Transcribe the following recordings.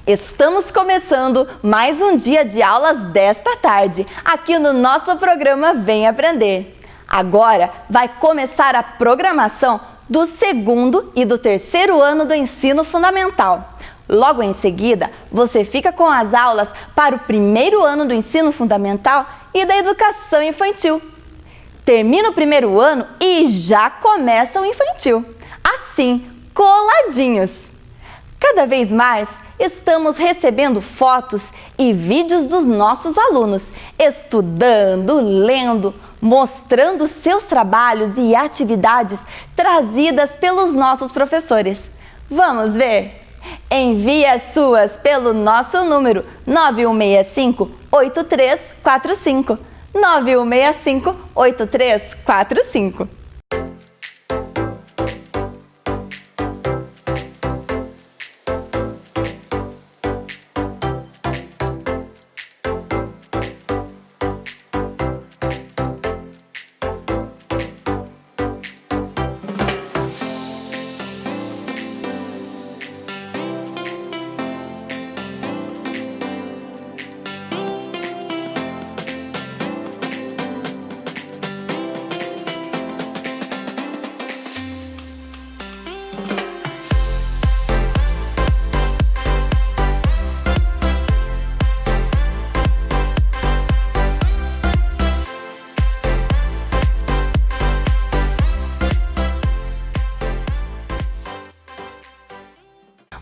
Estamos começando mais um dia de aulas desta tarde, aqui no nosso programa Vem Aprender. Agora vai começar a programação do segundo e do terceiro ano do ensino fundamental. Logo em seguida, você fica com as aulas para o primeiro ano do ensino fundamental e da educação infantil. Termina o primeiro ano e já começa o infantil. Assim, coladinhos. Cada vez mais, estamos recebendo fotos e vídeos dos nossos alunos, estudando, lendo, mostrando seus trabalhos e atividades trazidas pelos nossos professores. Vamos ver? Envie as suas pelo nosso número 9165-8345. 9165-8345.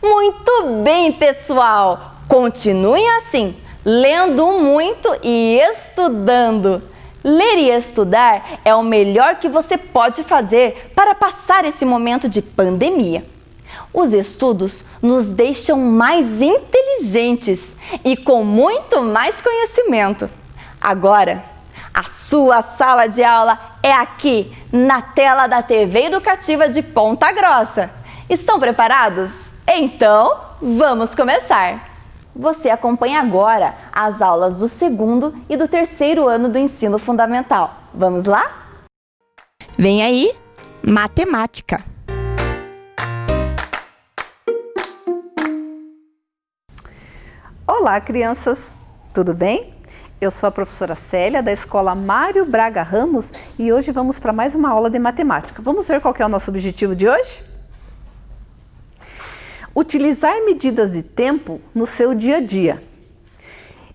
Muito bem, pessoal! Continuem assim, lendo muito e estudando. Ler e estudar é o melhor que você pode fazer para passar esse momento de pandemia. Os estudos nos deixam mais inteligentes e com muito mais conhecimento. Agora, a sua sala de aula é aqui, na tela da TV Educativa de Ponta Grossa. Estão preparados? Então, vamos começar! Você acompanha agora as aulas do segundo e do terceiro ano do ensino fundamental. Vamos lá? Vem aí, matemática! Olá, crianças! Tudo bem? Eu sou a professora Célia, da Escola Mário Braga Ramos, e hoje vamos para mais uma aula de matemática. Vamos ver qual que é o nosso objetivo de hoje? Utilizar medidas de tempo no seu dia a dia.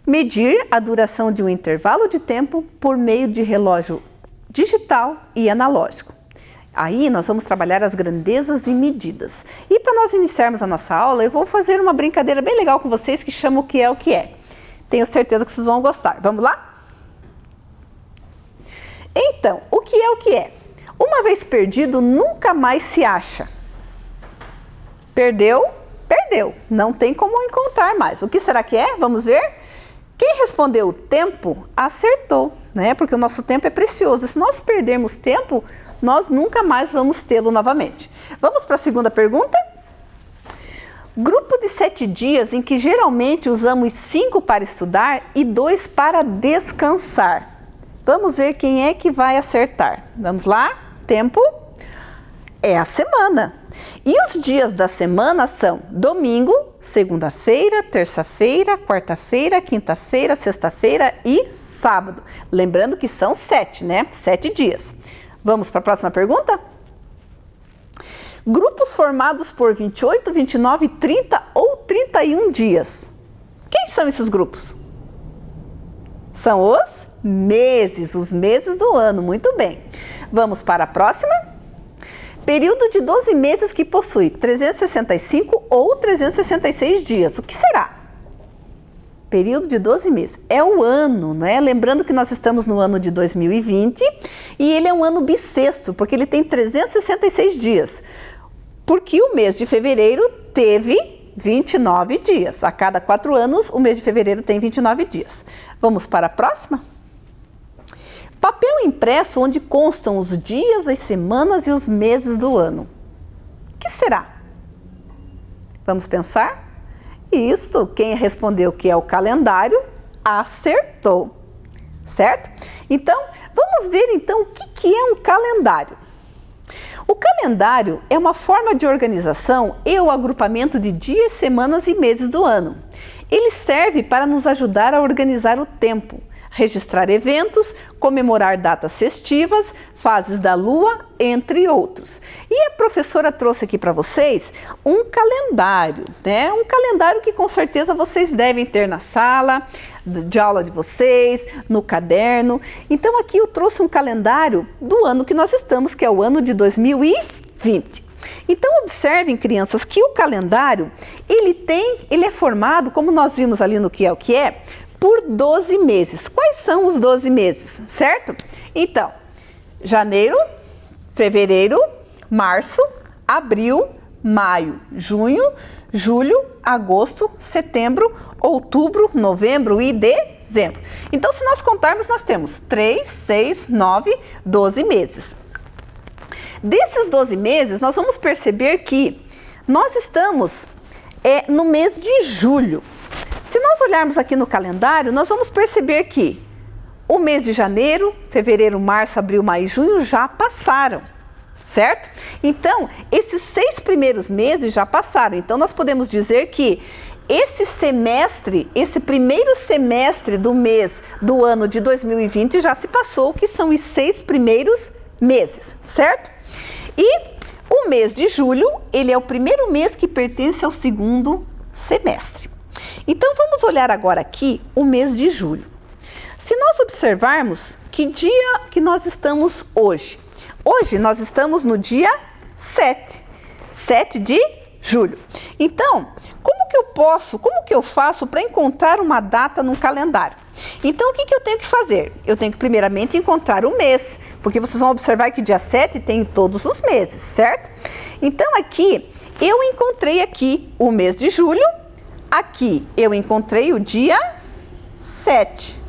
Medir a duração de um intervalo de tempo por meio de relógio digital e analógico. Aí nós vamos trabalhar as grandezas e medidas. E para nós iniciarmos a nossa aula, eu vou fazer uma brincadeira bem legal com vocês que chama o que é o que é. Tenho certeza que vocês vão gostar. Vamos lá? Então, o que é o que é? Uma vez perdido, nunca mais se acha. Perdeu, perdeu. Não tem como encontrar mais. O que será que é? Vamos ver? Quem respondeu o tempo, acertou, né? Porque o nosso tempo é precioso. Se nós perdermos tempo, nós nunca mais vamos tê-lo novamente. Vamos para a segunda pergunta? Grupo de 7 dias em que geralmente usamos 5 para estudar e 2 para descansar. Vamos ver quem é que vai acertar. Vamos lá? Tempo é a semana. E os dias da semana são domingo, segunda-feira, terça-feira, quarta-feira, quinta-feira, sexta-feira e sábado. Lembrando que são 7, né? 7 dias. Vamos para a próxima pergunta? Grupos formados por 28, 29, 30 ou 31 dias. Quem são esses grupos? São os meses do ano. Muito bem. Vamos para a próxima? Período de 12 meses que possui 365 ou 366 dias. O que será? Período de 12 meses. É o ano, né? Lembrando que nós estamos no ano de 2020 e ele é um ano bissexto, porque ele tem 366 dias. Porque o mês de fevereiro teve 29 dias. A cada 4 anos, o mês de fevereiro tem 29 dias. Vamos para a próxima? Papel impresso onde constam os dias, as semanas e os meses do ano. O que será? Vamos pensar? Isso, quem respondeu que é o calendário, acertou. Certo? Então, vamos ver então o que é um calendário. O calendário é uma forma de organização e o agrupamento de dias, semanas e meses do ano. Ele serve para nos ajudar a organizar o tempo, registrar eventos, comemorar datas festivas, fases da lua, entre outros. E a professora trouxe aqui para vocês um calendário, né? Um calendário que com certeza vocês devem ter na sala de aula de vocês, no caderno. Então aqui eu trouxe um calendário do ano que nós estamos, que é o ano de 2020. Então observem, crianças, que o calendário, ele é formado, como nós vimos ali no que é o que é, por 12 meses. Quais são os 12 meses, certo? Então, janeiro, fevereiro, março, abril, maio, junho, julho, agosto, setembro, outubro, novembro e dezembro. Então, se nós contarmos, nós temos 3, 6, 9, 12 meses. Desses 12 meses, nós vamos perceber que nós estamos no mês de julho. Se nós olharmos aqui no calendário, nós vamos perceber que o mês de janeiro, fevereiro, março, abril, maio e junho já passaram, certo? Então, esses 6 primeiros meses já passaram. Então, nós podemos dizer que esse primeiro semestre do mês do ano de 2020 já se passou, que são os 6 primeiros meses, certo? E o mês de julho, ele é o primeiro mês que pertence ao segundo semestre. Então, vamos olhar agora aqui o mês de julho. Se nós observarmos que dia que nós estamos hoje. Hoje nós estamos no dia 7 de julho. Então, como que eu faço para encontrar uma data no calendário? Então, o que eu tenho que fazer? Eu tenho que primeiramente encontrar o mês, porque vocês vão observar que dia 7 tem todos os meses, certo? Então, aqui, eu encontrei aqui o mês de julho. Aqui eu encontrei o dia 7,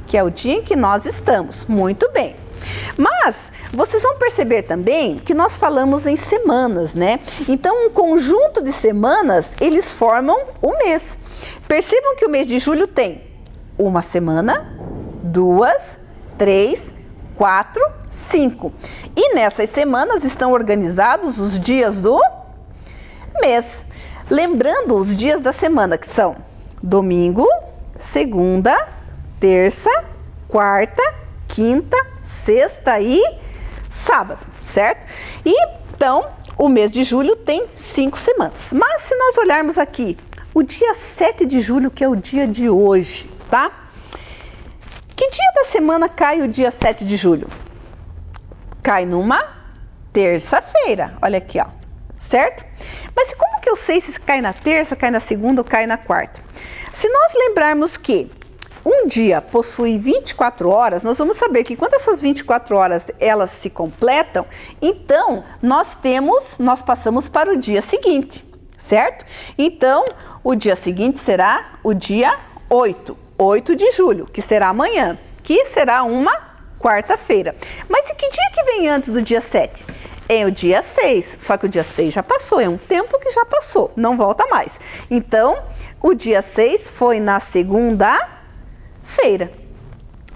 que é o dia em que nós estamos. Muito bem. Mas vocês vão perceber também que nós falamos em semanas, né? Então, um conjunto de semanas, eles formam o mês. Percebam que o mês de julho tem uma semana, 2, 3, 4, 5. E nessas semanas estão organizados os dias do mês. Lembrando os dias da semana, que são domingo, segunda, terça, quarta, quinta, sexta e sábado, certo? E então, o mês de julho tem 5 semanas. Mas se nós olharmos aqui, o dia 7 de julho, que é o dia de hoje, tá? Que dia da semana cai o dia 7 de julho? Cai numa terça-feira, olha aqui, ó, certo? Mas como que eu sei se cai na terça, cai na segunda ou cai na quarta? Se nós lembrarmos que um dia possui 24 horas, nós vamos saber que quando essas 24 horas elas se completam, então nós passamos para o dia seguinte, certo? Então, o dia seguinte será o dia 8 de julho, que será amanhã, que será uma quarta-feira. Mas e que dia que vem antes do dia 7? É o dia 6, só que o dia 6 já passou, é um tempo que já passou, não volta mais. Então, o dia 6 foi na segunda-feira.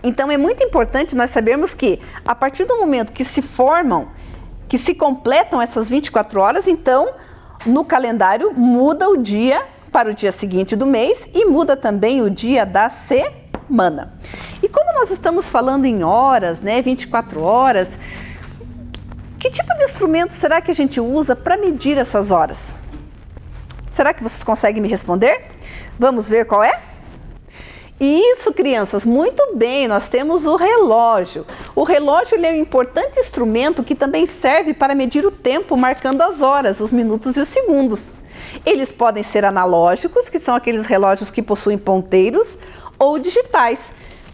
Então, é muito importante nós sabermos que, a partir do momento que se completam essas 24 horas, então, no calendário, muda o dia para o dia seguinte do mês e muda também o dia da semana. E como nós estamos falando em horas, né, 24 horas... Que tipo de instrumento será que a gente usa para medir essas horas? Será que vocês conseguem me responder? Vamos ver qual é? Isso, crianças, muito bem, nós temos o relógio. O relógio ele é um importante instrumento que também serve para medir o tempo, marcando as horas, os minutos e os segundos. Eles podem ser analógicos, que são aqueles relógios que possuem ponteiros, ou digitais,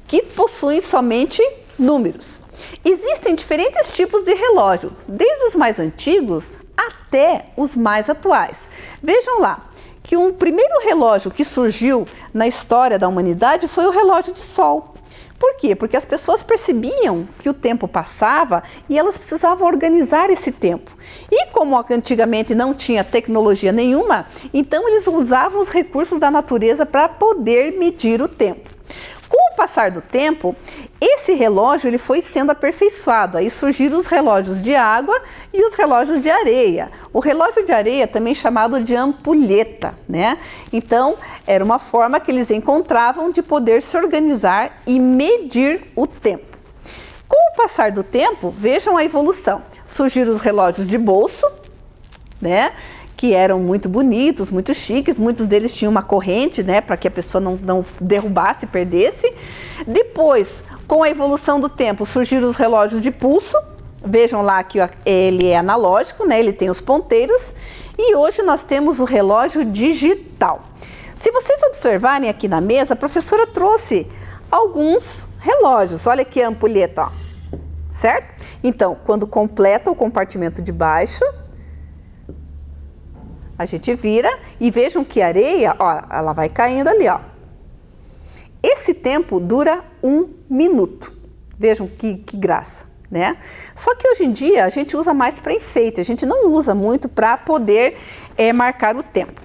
que possuem somente números. Existem diferentes tipos de relógio, desde os mais antigos até os mais atuais. Vejam lá, que o primeiro relógio que surgiu na história da humanidade foi o relógio de sol. Por quê? Porque as pessoas percebiam que o tempo passava e elas precisavam organizar esse tempo. E como antigamente não tinha tecnologia nenhuma, então eles usavam os recursos da natureza para poder medir o tempo. Com Com o passar do tempo, esse relógio ele foi sendo aperfeiçoado. Aí surgiram os relógios de água e os relógios de areia. O relógio de areia também chamado de ampulheta, né? Então, era uma forma que eles encontravam de poder se organizar e medir o tempo. Com o passar do tempo, vejam a evolução. Surgiram os relógios de bolso, né? Que eram muito bonitos, muito chiques, muitos deles tinham uma corrente, né, para que a pessoa não derrubasse, perdesse. Depois, com a evolução do tempo, surgiram os relógios de pulso. Vejam lá que ele é analógico, né, ele tem os ponteiros. E hoje nós temos o relógio digital. Se vocês observarem aqui na mesa, a professora trouxe alguns relógios. Olha aqui a ampulheta, ó, certo? Então, quando completa o compartimento de baixo, a gente vira e vejam que a areia, ó, ela vai caindo ali, ó. Esse tempo dura 1 minuto. Vejam que graça, né? Só que hoje em dia a gente usa mais para enfeite, a gente não usa muito para poder marcar o tempo.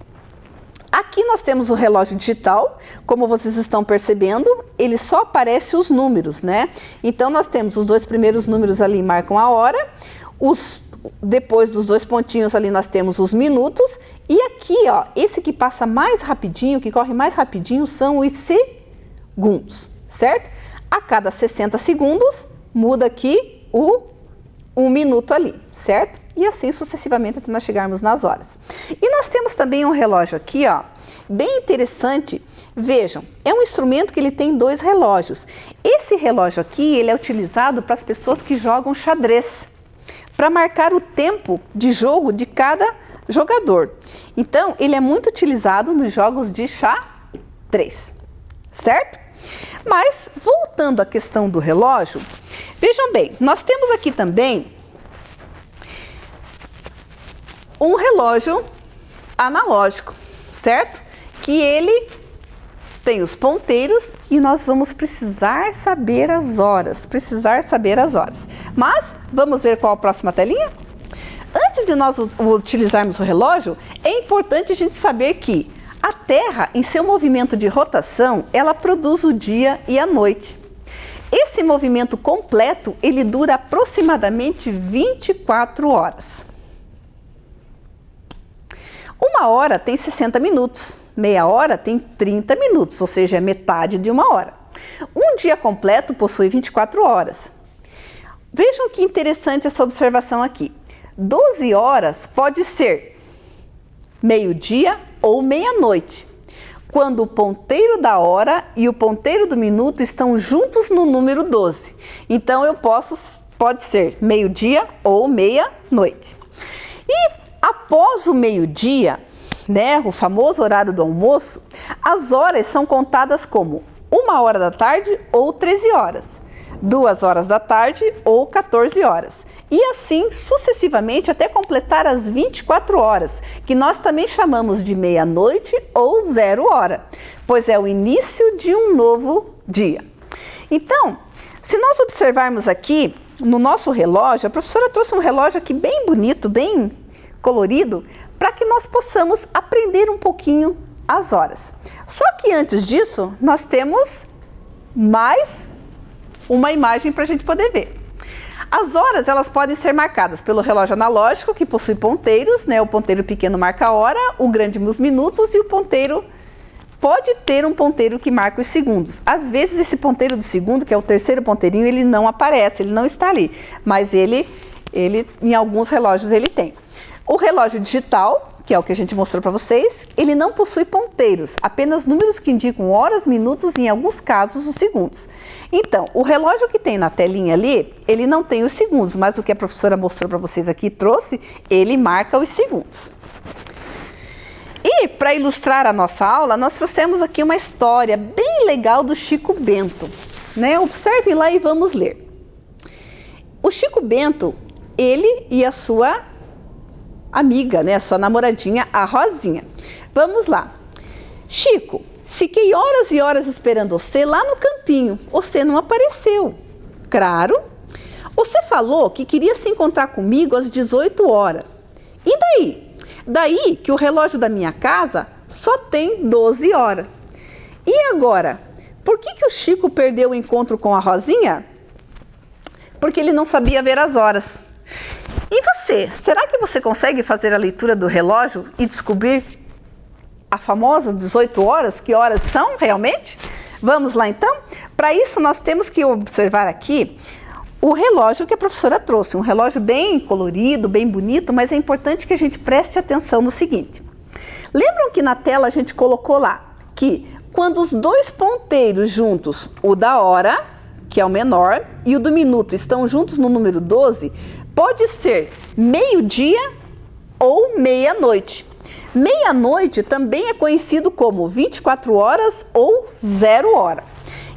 Aqui nós temos o relógio digital, como vocês estão percebendo, ele só aparece os números, né? Então nós temos os 2 primeiros números ali marcam a hora, depois dos 2 pontinhos ali nós temos os minutos e aqui, ó, esse que passa mais rapidinho, que corre mais rapidinho são os segundos, certo? A cada 60 segundos muda aqui o 1 minuto ali, certo? E assim sucessivamente até nós chegarmos nas horas. E nós temos também um relógio aqui, ó, bem interessante. Vejam, é um instrumento que ele tem 2 relógios. Esse relógio aqui, ele é utilizado para as pessoas que jogam xadrez, para marcar o tempo de jogo de cada jogador. Então, ele é muito utilizado nos jogos de xadrez, certo? Mas, voltando à questão do relógio, vejam bem, nós temos aqui também um relógio analógico, certo? Que ele tem os ponteiros e nós vamos precisar saber as horas, Mas, vamos ver qual a próxima telinha? Antes de nós utilizarmos o relógio, é importante a gente saber que a Terra, em seu movimento de rotação, ela produz o dia e a noite. Esse movimento completo, ele dura aproximadamente 24 horas. 1 hora tem 60 minutos. Meia hora tem 30 minutos, ou seja, é metade de 1 hora. Um dia completo possui 24 horas. Vejam que interessante essa observação aqui. 12 horas pode ser meio-dia ou meia-noite, quando o ponteiro da hora e o ponteiro do minuto estão juntos no número 12. Então, pode ser meio-dia ou meia-noite. E após o meio-dia, né, o famoso horário do almoço, as horas são contadas como 1 hora da tarde ou 13 horas, 2 horas da tarde ou 14 horas. E assim sucessivamente até completar as 24 horas, que nós também chamamos de meia-noite ou 0 hora, pois é o início de um novo dia. Então, se nós observarmos aqui no nosso relógio, a professora trouxe um relógio aqui bem bonito, bem colorido, para que nós possamos aprender um pouquinho as horas. Só que antes disso, nós temos mais uma imagem para a gente poder ver. As horas, elas podem ser marcadas pelo relógio analógico, que possui ponteiros, né? O ponteiro pequeno marca a hora, o grande os minutos e o ponteiro pode ter um ponteiro que marca os segundos. Às vezes esse ponteiro do segundo, que é o terceiro ponteirinho, ele não aparece, ele não está ali, mas ele em alguns relógios ele tem. O relógio digital, que é o que a gente mostrou para vocês, ele não possui ponteiros, apenas números que indicam horas, minutos e, em alguns casos, os segundos. Então, o relógio que tem na telinha ali, ele não tem os segundos, mas o que a professora mostrou para vocês aqui, trouxe, ele marca os segundos. E, para ilustrar a nossa aula, nós trouxemos aqui uma história bem legal do Chico Bento, né? Observem lá e vamos ler. O Chico Bento, ele e a sua amiga, né, a sua namoradinha, a Rosinha. Vamos lá. Chico, fiquei horas e horas esperando você lá no campinho. Você não apareceu. Claro. Você falou que queria se encontrar comigo às 18 horas. E daí? Daí que o relógio da minha casa só tem 12 horas. E agora? Por que o Chico perdeu o encontro com a Rosinha? Porque ele não sabia ver as horas. E você? Será que você consegue fazer a leitura do relógio e descobrir a famosa 18 horas? Que horas são realmente? Vamos lá então? Para isso nós temos que observar aqui o relógio que a professora trouxe. Um relógio bem colorido, bem bonito, mas é importante que a gente preste atenção no seguinte. Lembram que na tela a gente colocou lá que quando os dois ponteiros juntos, o da hora, que é o menor, e o do minuto estão juntos no número 12, pode ser meio-dia ou meia-noite. Meia-noite também é conhecido como 24 horas ou 0 hora.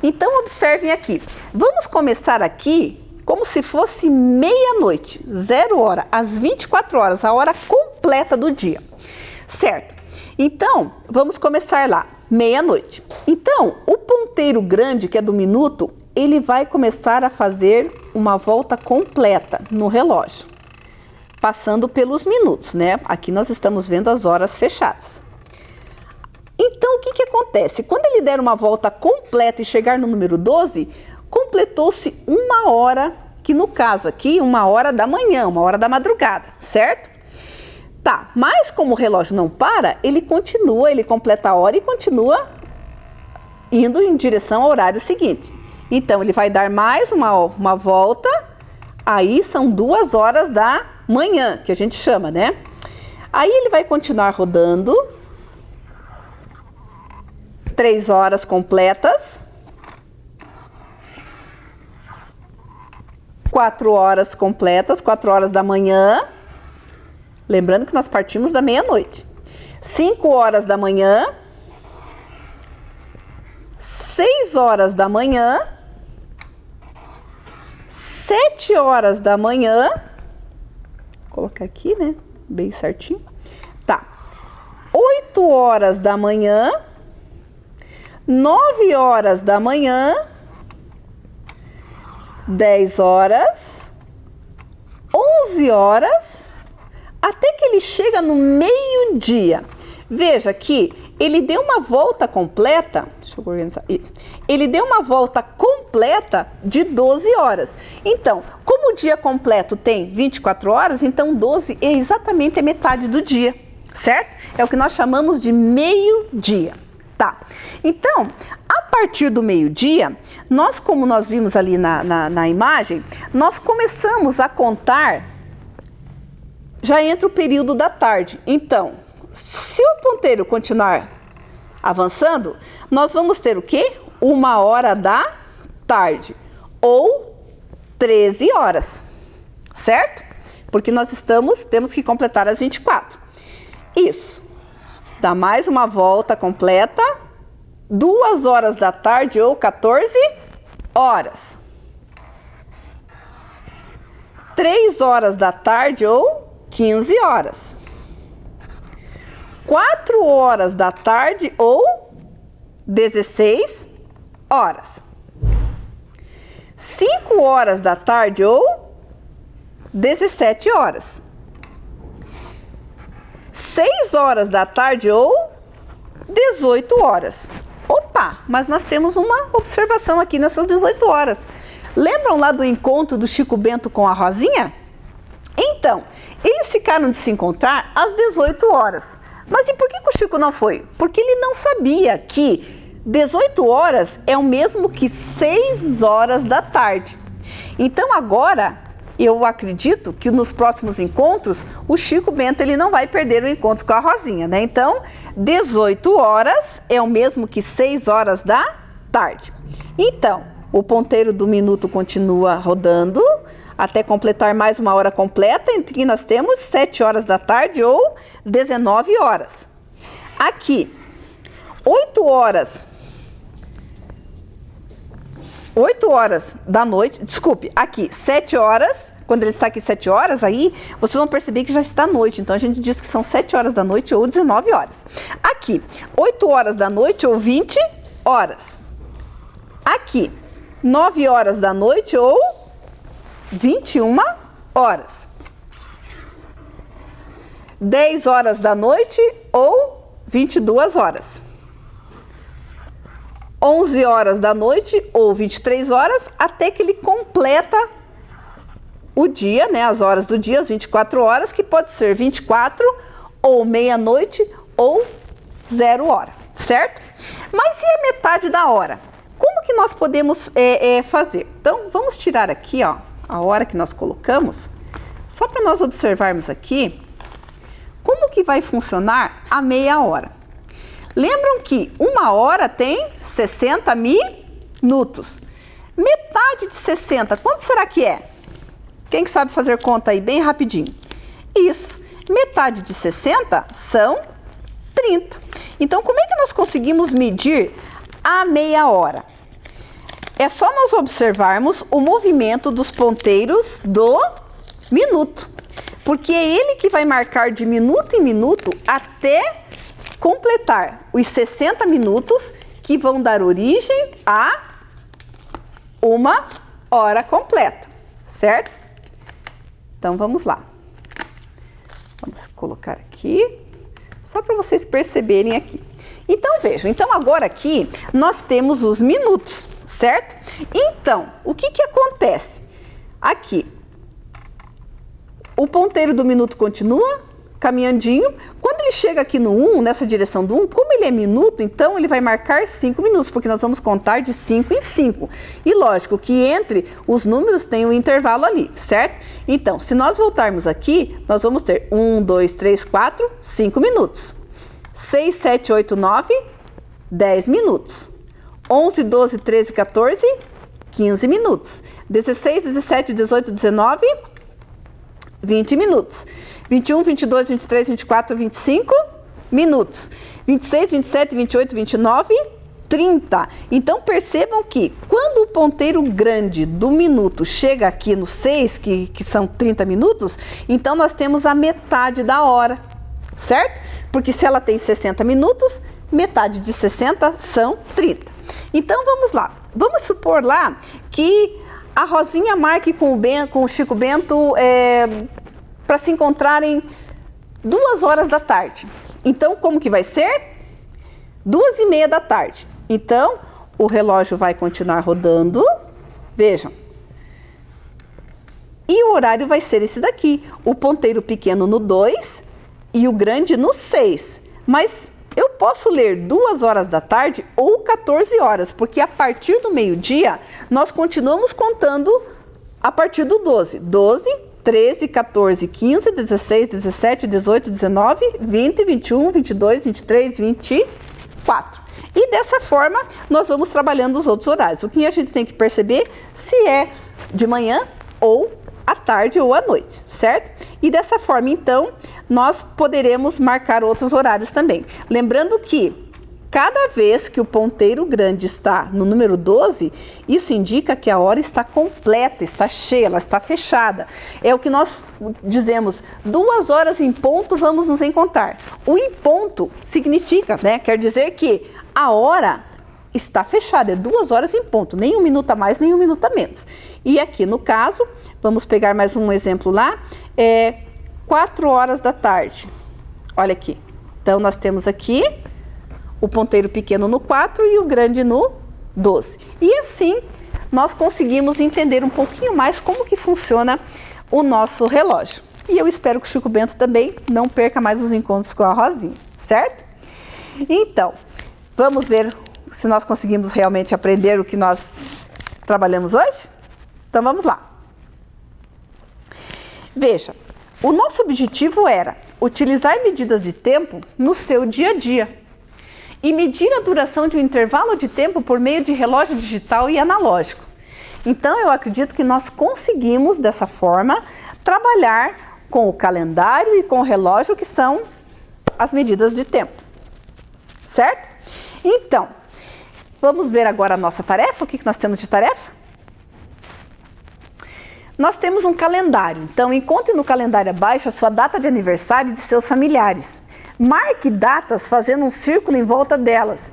Então, observem aqui. Vamos começar aqui como se fosse meia-noite, 0 hora, às 24 horas, a hora completa do dia. Certo? Então, vamos começar lá, meia-noite. Então, o ponteiro grande, que é do minuto, ele vai começar a fazer uma volta completa no relógio, passando pelos minutos, né? Aqui nós estamos vendo as horas fechadas. Então, o que acontece? Quando ele der uma volta completa e chegar no número 12, completou-se 1 hora, que no caso aqui, 1 hora da manhã, 1 hora da madrugada, certo? Tá, mas como o relógio não para, ele continua, ele completa a hora e continua indo em direção ao horário seguinte. Então, ele vai dar mais uma volta, aí são 2 horas da manhã, que a gente chama, né? Aí ele vai continuar rodando, 3 horas completas, 4 horas completas, 4 horas da manhã, lembrando que nós partimos da meia-noite, 5 horas da manhã, 6 horas da manhã, 7 horas da manhã, vou colocar aqui, né, bem certinho, tá, 8 horas da manhã, 9 horas da manhã, 10 horas, 11 horas, até que ele chega no meio-dia. Veja que ele deu uma volta completa, deixa eu organizar, ele deu uma volta completa de 12 horas. Então, como o dia completo tem 24 horas, então 12 é exatamente a metade do dia, certo? É o que nós chamamos de meio-dia. Tá, então, a partir do meio-dia, como nós vimos ali na imagem, nós começamos a contar, já entra o período da tarde. Então, se o ponteiro continuar avançando, nós vamos ter o quê? 1 hora da tarde, ou 13 horas, certo? Porque nós temos que completar as 24. Isso. Dá mais uma volta completa, 2 horas da tarde ou 14 horas. 3 horas da tarde ou 15 horas. 4 horas da tarde ou 16 horas. 5 horas da tarde ou 17 horas. 6 horas da tarde ou 18 horas. Opa, mas nós temos uma observação aqui nessas 18 horas. Lembram lá do encontro do Chico Bento com a Rosinha? Então, eles ficaram de se encontrar às 18 horas. Mas e por que o Chico não foi? Porque ele não sabia que 18 horas é o mesmo que 6 horas da tarde. Então agora, eu acredito que nos próximos encontros, o Chico Bento ele não vai perder o encontro com a Rosinha, né? Então, 18 horas é o mesmo que 6 horas da tarde. Então, o ponteiro do minuto continua rodando até completar mais 1 hora completa, em que nós temos 7 horas da tarde ou 19 horas. Aqui, 8 horas da noite, desculpe, aqui 7 horas, quando ele está aqui 7 horas, aí vocês vão perceber que já está noite, então a gente diz que são 7 horas da noite ou 19 horas. Aqui, 8 horas da noite ou 20 horas. Aqui, 9 horas da noite ou 21 horas. 10 horas da noite ou 22 horas. 11 horas da noite ou 23 horas, até que ele completa o dia, né, as horas do dia, as 24 horas, que pode ser 24 ou meia-noite ou 0 hora, certo? Mas e a metade da hora? Como que nós podemos fazer? Então, vamos tirar aqui, ó, a hora que nós colocamos, só para nós observarmos aqui como que vai funcionar a meia hora. Lembram que uma hora tem 60 minutos. Metade de 60, quanto será que é? Quem que sabe fazer conta aí bem rapidinho? Isso, metade de 60 são 30. Então, como é que nós conseguimos medir a meia hora? É só nós observarmos o movimento dos ponteiros do minuto, porque é ele que vai marcar de minuto em minuto até completar os 60 minutos, que vão dar origem a uma hora completa, certo? Então, vamos lá. Vamos colocar aqui, só para vocês perceberem aqui. Então, vejam, então agora aqui nós temos os minutos, certo? Então, o que que acontece? Aqui, o ponteiro do minuto continua caminhandinho. Quando ele chega aqui no 1, nessa direção do 1, como ele é minuto, então ele vai marcar 5 minutos, porque nós vamos contar de 5 em 5. E lógico que entre os números tem um intervalo ali, certo? Então, se nós voltarmos aqui, nós vamos ter 1, 2, 3, 4, 5 minutos. 6, 7, 8, 9, 10 minutos. 11, 12, 13, 14, 15 minutos. 16, 17, 18, 19, 20 minutos. 21, 22, 23, 24, 25 minutos. 26, 27, 28, 29, 30. Então, percebam que quando o ponteiro grande do minuto chega aqui no 6, que são 30 minutos, então nós temos a metade da hora, certo? Porque se ela tem 60 minutos, metade de 60 são 30. Então, vamos lá. Vamos supor lá que a Rosinha marque com o Chico Bento para se encontrarem 2 horas da tarde. Então, como que vai ser? 2h30 da tarde. Então, o relógio vai continuar rodando. Vejam. E o horário vai ser esse daqui. O ponteiro pequeno no 2 e o grande no 6. Mas eu posso ler 2 horas da tarde ou 14 horas, porque a partir do meio-dia, nós continuamos contando a partir do 12. 12, 13, 14, 15, 16, 17, 18, 19, 20, 21, 22, 23, 24. E dessa forma, nós vamos trabalhando os outros horários. O que a gente tem que perceber se é de manhã ou à tarde ou à noite, certo? E dessa forma, então, nós poderemos marcar outros horários também. Lembrando que cada vez que o ponteiro grande está no número 12, isso indica que a hora está completa, está cheia, ela está fechada. É o que nós dizemos, 2 horas em ponto vamos nos encontrar. O em ponto significa, né, quer dizer que a hora está fechada, é 2 horas em ponto, nem 1 minuto a mais, nem 1 minuto a menos. E aqui no caso, vamos pegar mais um exemplo lá, 4 horas da tarde. Olha aqui, então nós temos aqui o ponteiro pequeno no 4 e o grande no 12. E assim, nós conseguimos entender um pouquinho mais como que funciona o nosso relógio. E eu espero que o Chico Bento também não perca mais os encontros com a Rosinha, certo? Então, vamos ver se nós conseguimos realmente aprender o que nós trabalhamos hoje? Então, vamos lá. Veja, o nosso objetivo era utilizar medidas de tempo no seu dia a dia e medir a duração de um intervalo de tempo por meio de relógio digital e analógico. Então, eu acredito que nós conseguimos, dessa forma, trabalhar com o calendário e com o relógio, que são as medidas de tempo. Certo? Então, vamos ver agora a nossa tarefa. O que nós temos de tarefa? Nós temos um calendário. Então, encontre no calendário abaixo a sua data de aniversário de seus familiares. Marque datas fazendo um círculo em volta delas.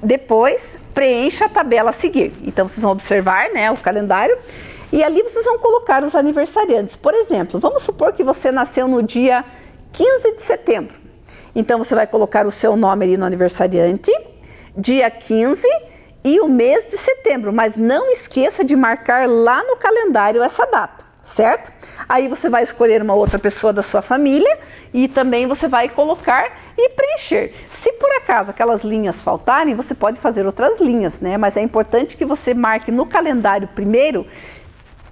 Depois, preencha a tabela a seguir. Então, vocês vão observar, né, o calendário. E ali vocês vão colocar os aniversariantes. Por exemplo, vamos supor que você nasceu no dia 15 de setembro. Então, você vai colocar o seu nome ali no aniversariante, dia 15 e o mês de setembro, mas não esqueça de marcar lá no calendário essa data, certo? Aí você vai escolher uma outra pessoa da sua família e também você vai colocar e preencher. Se por acaso aquelas linhas faltarem, você pode fazer outras linhas, né? Mas é importante que você marque no calendário primeiro,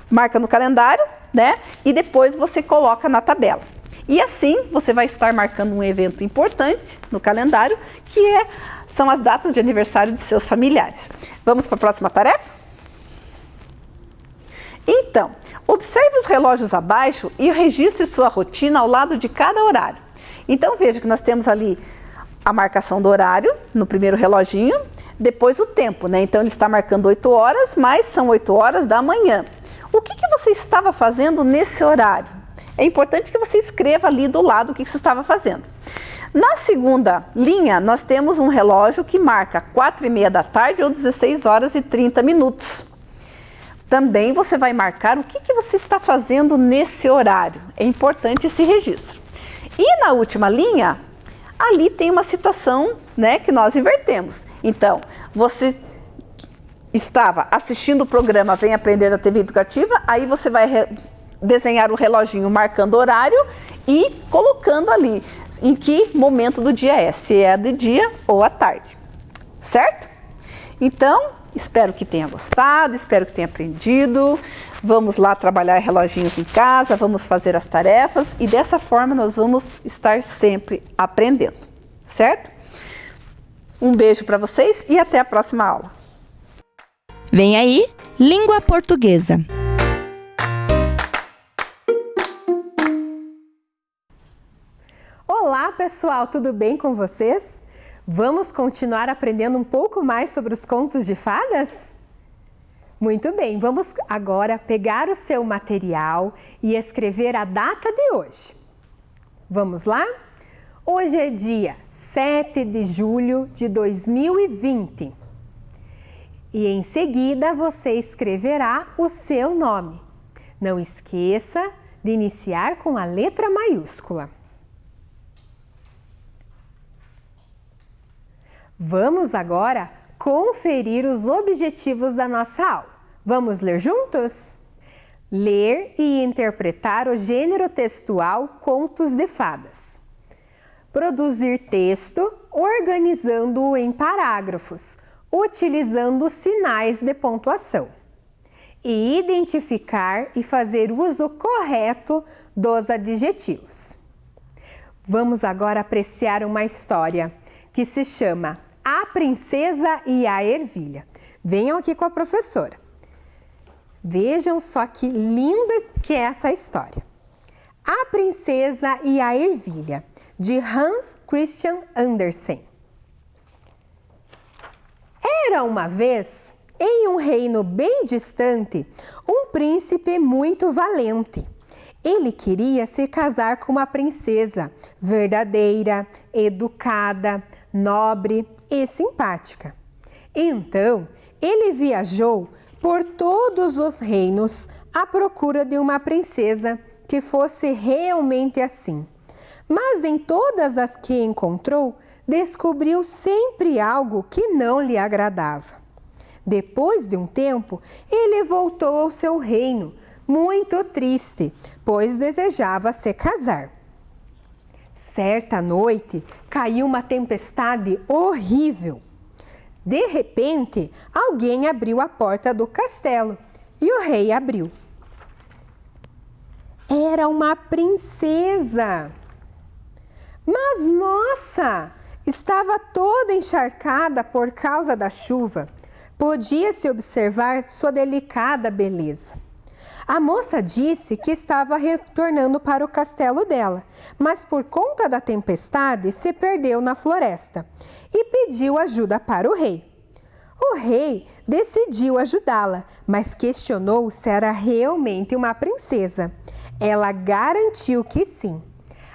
marca no calendário, né? E depois você coloca na tabela. E assim você vai estar marcando um evento importante no calendário, que são as datas de aniversário de seus familiares. Vamos para a próxima tarefa? Então, observe os relógios abaixo e registre sua rotina ao lado de cada horário. Então veja que nós temos ali a marcação do horário no primeiro reloginho, depois o tempo, né? Então ele está marcando 8 horas, mas são 8 horas da manhã. O que você estava fazendo nesse horário? É importante que você escreva ali do lado o que você estava fazendo. Na segunda linha, nós temos um relógio que marca 4h30 da tarde ou 16 horas e 30 minutos. Também você vai marcar o que você está fazendo nesse horário. É importante esse registro. E na última linha, ali tem uma situação, né, que nós invertemos. Então, você estava assistindo o programa Vem Aprender da TV Educativa, aí você vai desenhar o reloginho marcando horário e colocando ali em que momento do dia é, se é de dia ou à tarde, certo? Então, espero que tenha gostado, espero que tenha aprendido. Vamos lá trabalhar reloginhos em casa, vamos fazer as tarefas e dessa forma nós vamos estar sempre aprendendo, certo? Um beijo para vocês e até a próxima aula. Vem aí, Língua Portuguesa. Olá pessoal, tudo bem com vocês? Vamos continuar aprendendo um pouco mais sobre os contos de fadas? Muito bem, vamos agora pegar o seu material e escrever a data de hoje. Vamos lá? Hoje é dia 7 de julho de 2020. E em seguida você escreverá o seu nome. Não esqueça de iniciar com a letra maiúscula. Vamos agora conferir os objetivos da nossa aula. Vamos ler juntos? Ler e interpretar o gênero textual Contos de Fadas. Produzir texto organizando-o em parágrafos, utilizando sinais de pontuação. E identificar e fazer uso correto dos adjetivos. Vamos agora apreciar uma história que se chama A Princesa e a Ervilha. Venham aqui com a professora. Vejam só que linda que é essa história. A Princesa e a Ervilha, de Hans Christian Andersen. Era uma vez, em um reino bem distante, um príncipe muito valente. Ele queria se casar com uma princesa verdadeira, educada, nobre e simpática. Então, ele viajou por todos os reinos à procura de uma princesa que fosse realmente assim. Mas em todas as que encontrou, descobriu sempre algo que não lhe agradava. Depois de um tempo, ele voltou ao seu reino, muito triste, pois desejava se casar. Certa noite, caiu uma tempestade horrível. De repente, alguém abriu a porta do castelo e o rei abriu. Era uma princesa. Mas, nossa, estava toda encharcada por causa da chuva. Podia-se observar sua delicada beleza. A moça disse que estava retornando para o castelo dela, mas por conta da tempestade se perdeu na floresta e pediu ajuda para o rei. O rei decidiu ajudá-la, mas questionou se era realmente uma princesa. Ela garantiu que sim.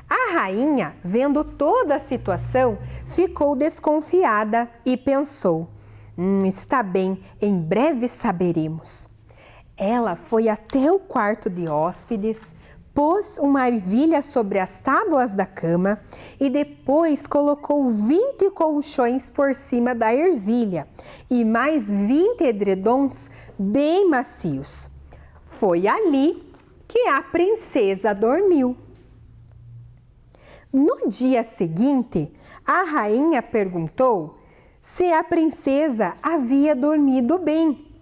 A rainha, vendo toda a situação, ficou desconfiada e pensou: está bem, em breve saberemos. Ela foi até o quarto de hóspedes, pôs uma ervilha sobre as tábuas da cama e depois colocou 20 colchões por cima da ervilha e mais 20 edredons bem macios. Foi ali que a princesa dormiu. No dia seguinte, a rainha perguntou se a princesa havia dormido bem.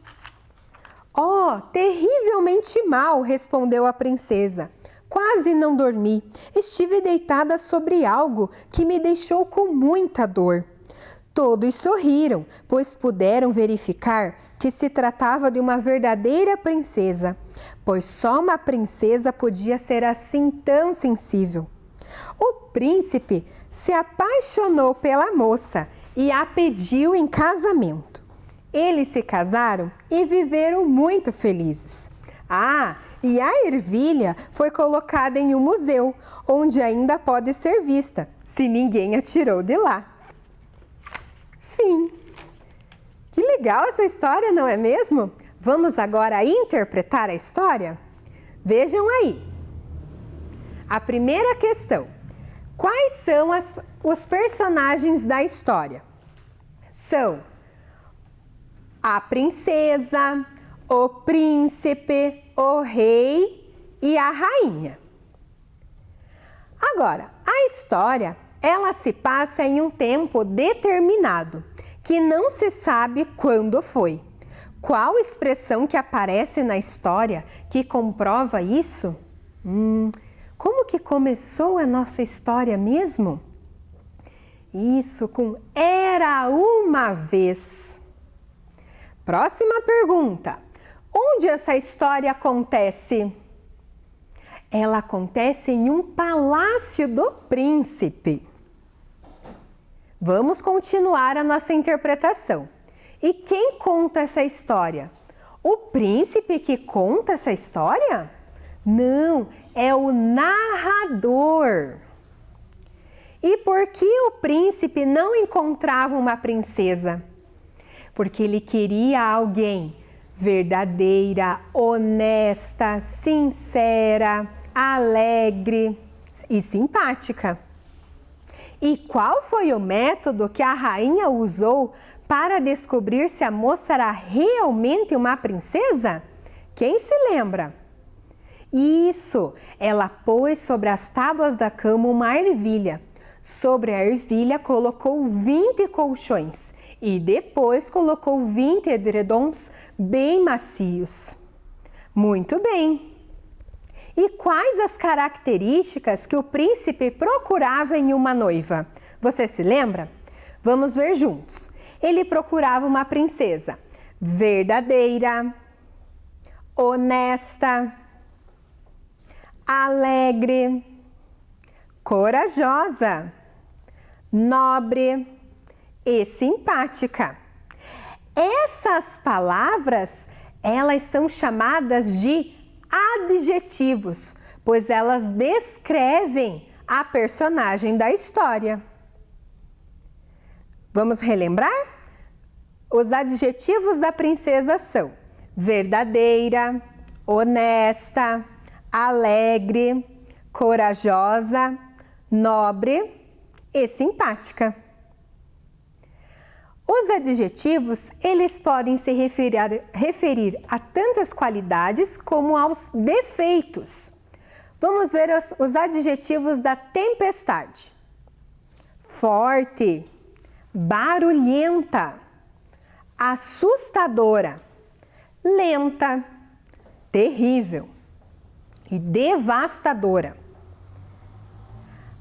"Oh, terrivelmente mal", respondeu a princesa. "Quase não dormi. Estive deitada sobre algo que me deixou com muita dor." Todos sorriram, pois puderam verificar que se tratava de uma verdadeira princesa, pois só uma princesa podia ser assim tão sensível. O príncipe se apaixonou pela moça e a pediu em casamento. Eles se casaram e viveram muito felizes. E a ervilha foi colocada em um museu, onde ainda pode ser vista, se ninguém a tirou de lá. Fim. Que legal essa história, não é mesmo? Vamos agora interpretar a história? Vejam aí. A primeira questão. Quais são os personagens da história? São a princesa, o príncipe, o rei e a rainha. Agora, a história, ela se passa em um tempo determinado, que não se sabe quando foi. Qual expressão que aparece na história que comprova isso? Como que começou a nossa história mesmo? Isso, com "era uma vez". Próxima pergunta. Onde essa história acontece? Ela acontece em um palácio do príncipe. Vamos continuar a nossa interpretação. E quem conta essa história? O príncipe que conta essa história? Não, é o narrador. E por que o príncipe não encontrava uma princesa? Porque ele queria alguém verdadeira, honesta, sincera, alegre e simpática. E qual foi o método que a rainha usou para descobrir se a moça era realmente uma princesa? Quem se lembra? Isso! Ela pôs sobre as tábuas da cama uma ervilha. Sobre a ervilha colocou 20 colchões e depois colocou 20 edredons bem macios. Muito bem! E quais as características que o príncipe procurava em uma noiva? Você se lembra? Vamos ver juntos. Ele procurava uma princesa verdadeira, honesta, alegre, corajosa, nobre e simpática. Essas palavras, elas são chamadas de adjetivos, pois elas descrevem a personagem da história. Vamos relembrar? Os adjetivos da princesa são verdadeira, honesta, alegre, corajosa, nobre e simpática. Os adjetivos, eles podem se referir a tantas qualidades como aos defeitos. Vamos ver os adjetivos da tempestade. Forte, barulhenta, assustadora, lenta, terrível e devastadora.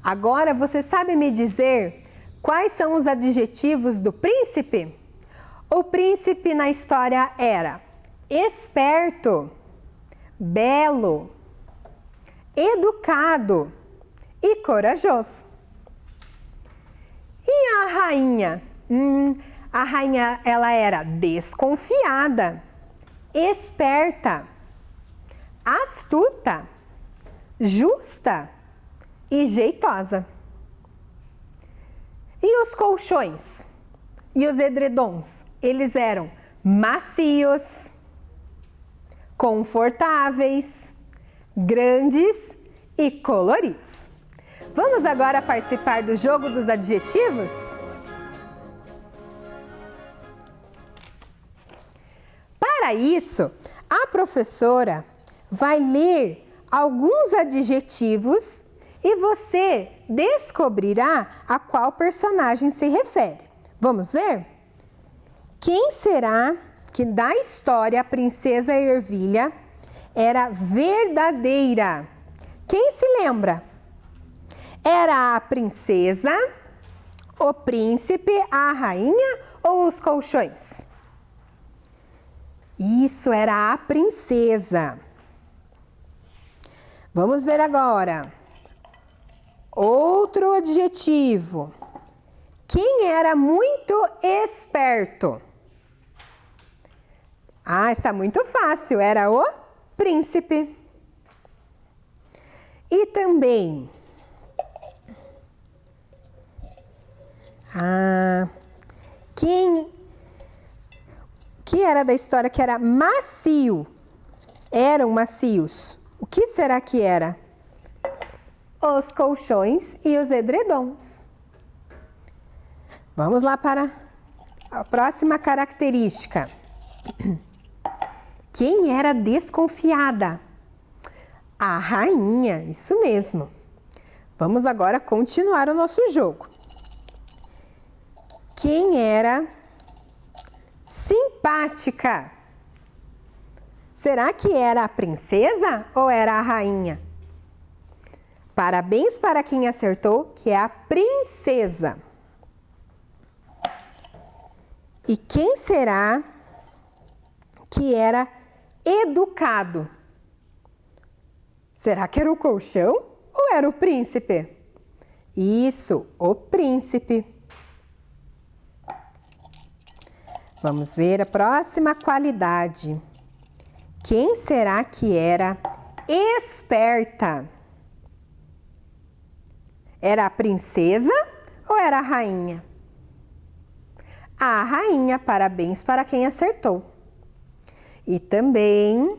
Agora, você sabe me dizer quais são os adjetivos do príncipe? O príncipe na história era esperto, belo, educado e corajoso. E a rainha? A rainha, ela era desconfiada, esperta, astuta, justa e jeitosa. E os colchões e os edredons? Eles eram macios, confortáveis, grandes e coloridos. Vamos agora participar do jogo dos adjetivos? Para isso, a professora vai ler alguns adjetivos e você descobrirá a qual personagem se refere. Vamos ver? Quem será que da história a princesa Ervilha era verdadeira? Quem se lembra? Era a princesa, o príncipe, a rainha ou os colchões? Isso, era a princesa. Vamos ver agora. Outro adjetivo. Quem era muito esperto? Ah, está muito fácil. Era o príncipe. E também... que era da história que era macio? Eram macios. O que será que era? Os colchões e os edredons. Vamos lá para a próxima característica. Quem era desconfiada? A rainha, isso mesmo. Vamos agora continuar o nosso jogo. Quem era simpática? Será que era a princesa ou era a rainha? Parabéns para quem acertou, que é a princesa. E quem será que era educado? Será que era o colchão ou era o príncipe? Isso, o príncipe. Vamos ver a próxima qualidade. Quem será que era esperta? Era a princesa ou era a rainha? A rainha, parabéns para quem acertou. E também...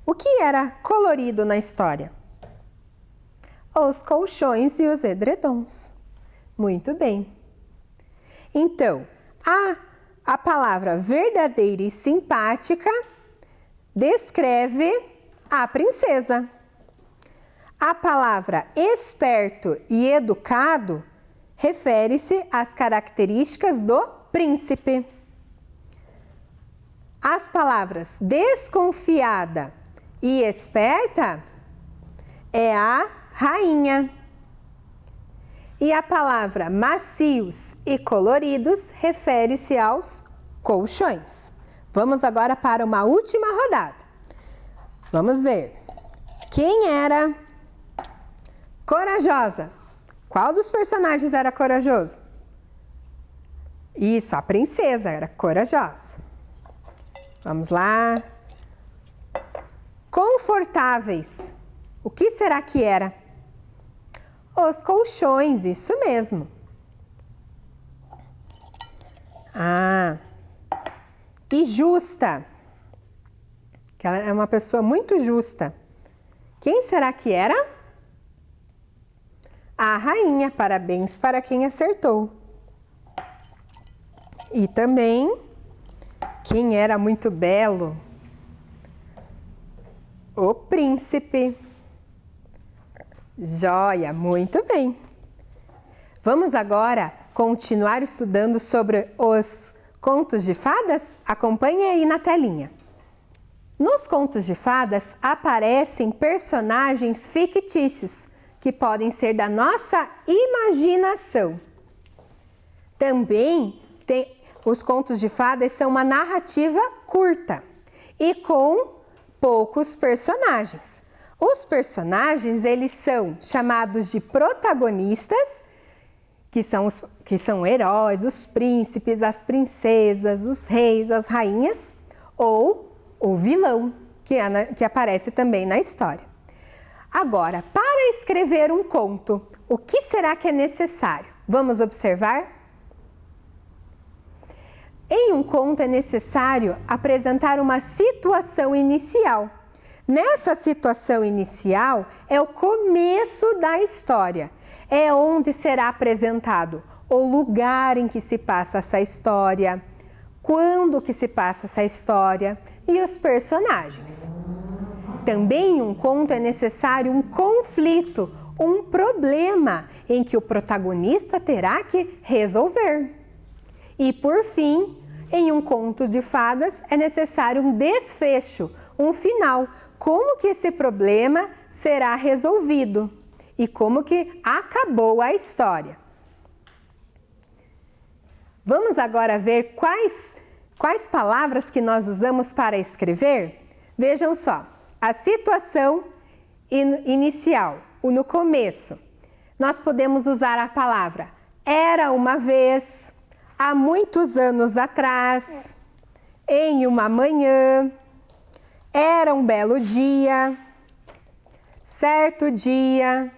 o que era colorido na história? Os colchões e os edredons. Muito bem. Então, a palavra verdadeira e simpática descreve a princesa. A palavra esperto e educado refere-se às características do príncipe. As palavras desconfiada e esperta é a rainha. E a palavra macios e coloridos refere-se aos colchões. Vamos agora para uma última rodada. Vamos ver. Quem era corajosa? Qual dos personagens era corajoso? Isso, a princesa era corajosa. Vamos lá. Confortáveis. O que será que era? Os colchões, isso mesmo. E justa. Que ela era uma pessoa muito justa. Quem será que era? A rainha. Parabéns para quem acertou. E também, quem era muito belo? O príncipe. Joia, muito bem. Vamos agora continuar estudando sobre os contos de fadas? Acompanhe aí na telinha. Nos contos de fadas aparecem personagens fictícios que podem ser da nossa imaginação. Também os contos de fadas são uma narrativa curta e com poucos personagens. Os personagens, eles são chamados de protagonistas, que são heróis, os príncipes, as princesas, os reis, as rainhas, ou o vilão, que aparece também na história. Agora, para escrever um conto, o que será que é necessário? Vamos observar? Em um conto é necessário apresentar uma situação inicial. Nessa situação inicial é o começo da história. É onde será apresentado o lugar em que se passa essa história, quando que se passa essa história e os personagens. Também em um conto é necessário um conflito, um problema em que o protagonista terá que resolver. E por fim, em um conto de fadas é necessário um desfecho, um final, como que esse problema será resolvido e como que acabou a história. Vamos agora ver quais palavras que nós usamos para escrever? Vejam só, a situação inicial, no começo, nós podemos usar a palavra era uma vez, há muitos anos atrás, em uma manhã, era um belo dia, certo dia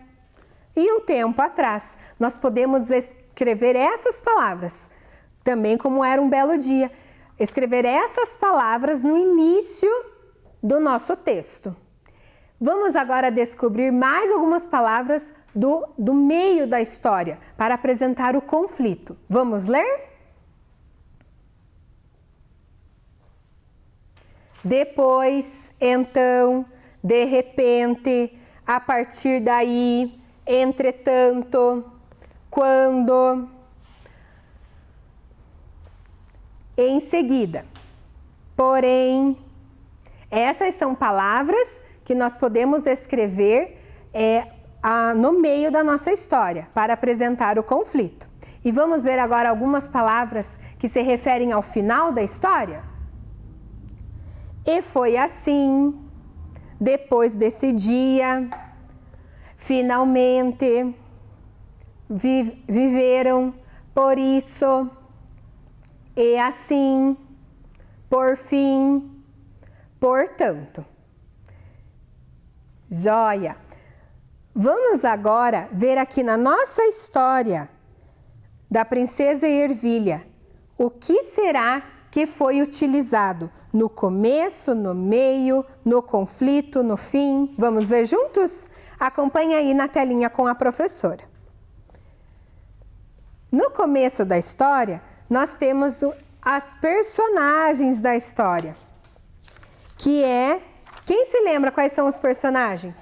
e um tempo atrás. Nós podemos escrever essas palavras, também como era um belo dia. Escrever essas palavras no início do nosso texto. Vamos agora descobrir mais algumas palavras do meio da história para apresentar o conflito. Vamos ler? Depois, então, de repente, a partir daí, entretanto, quando, em seguida, porém. Essas são palavras que nós podemos escrever no meio da nossa história para apresentar o conflito. E vamos ver agora algumas palavras que se referem ao final da história. E foi assim, depois desse dia, finalmente viveram, por isso, e assim, por fim, portanto. Joia! Vamos agora ver aqui na nossa história da princesa Ervilha o que será que foi utilizado no começo, no meio, no conflito, no fim. Vamos ver juntos? Acompanhe aí na telinha com a professora. No começo da história, nós temos as personagens da história, que é... Quem se lembra quais são os personagens?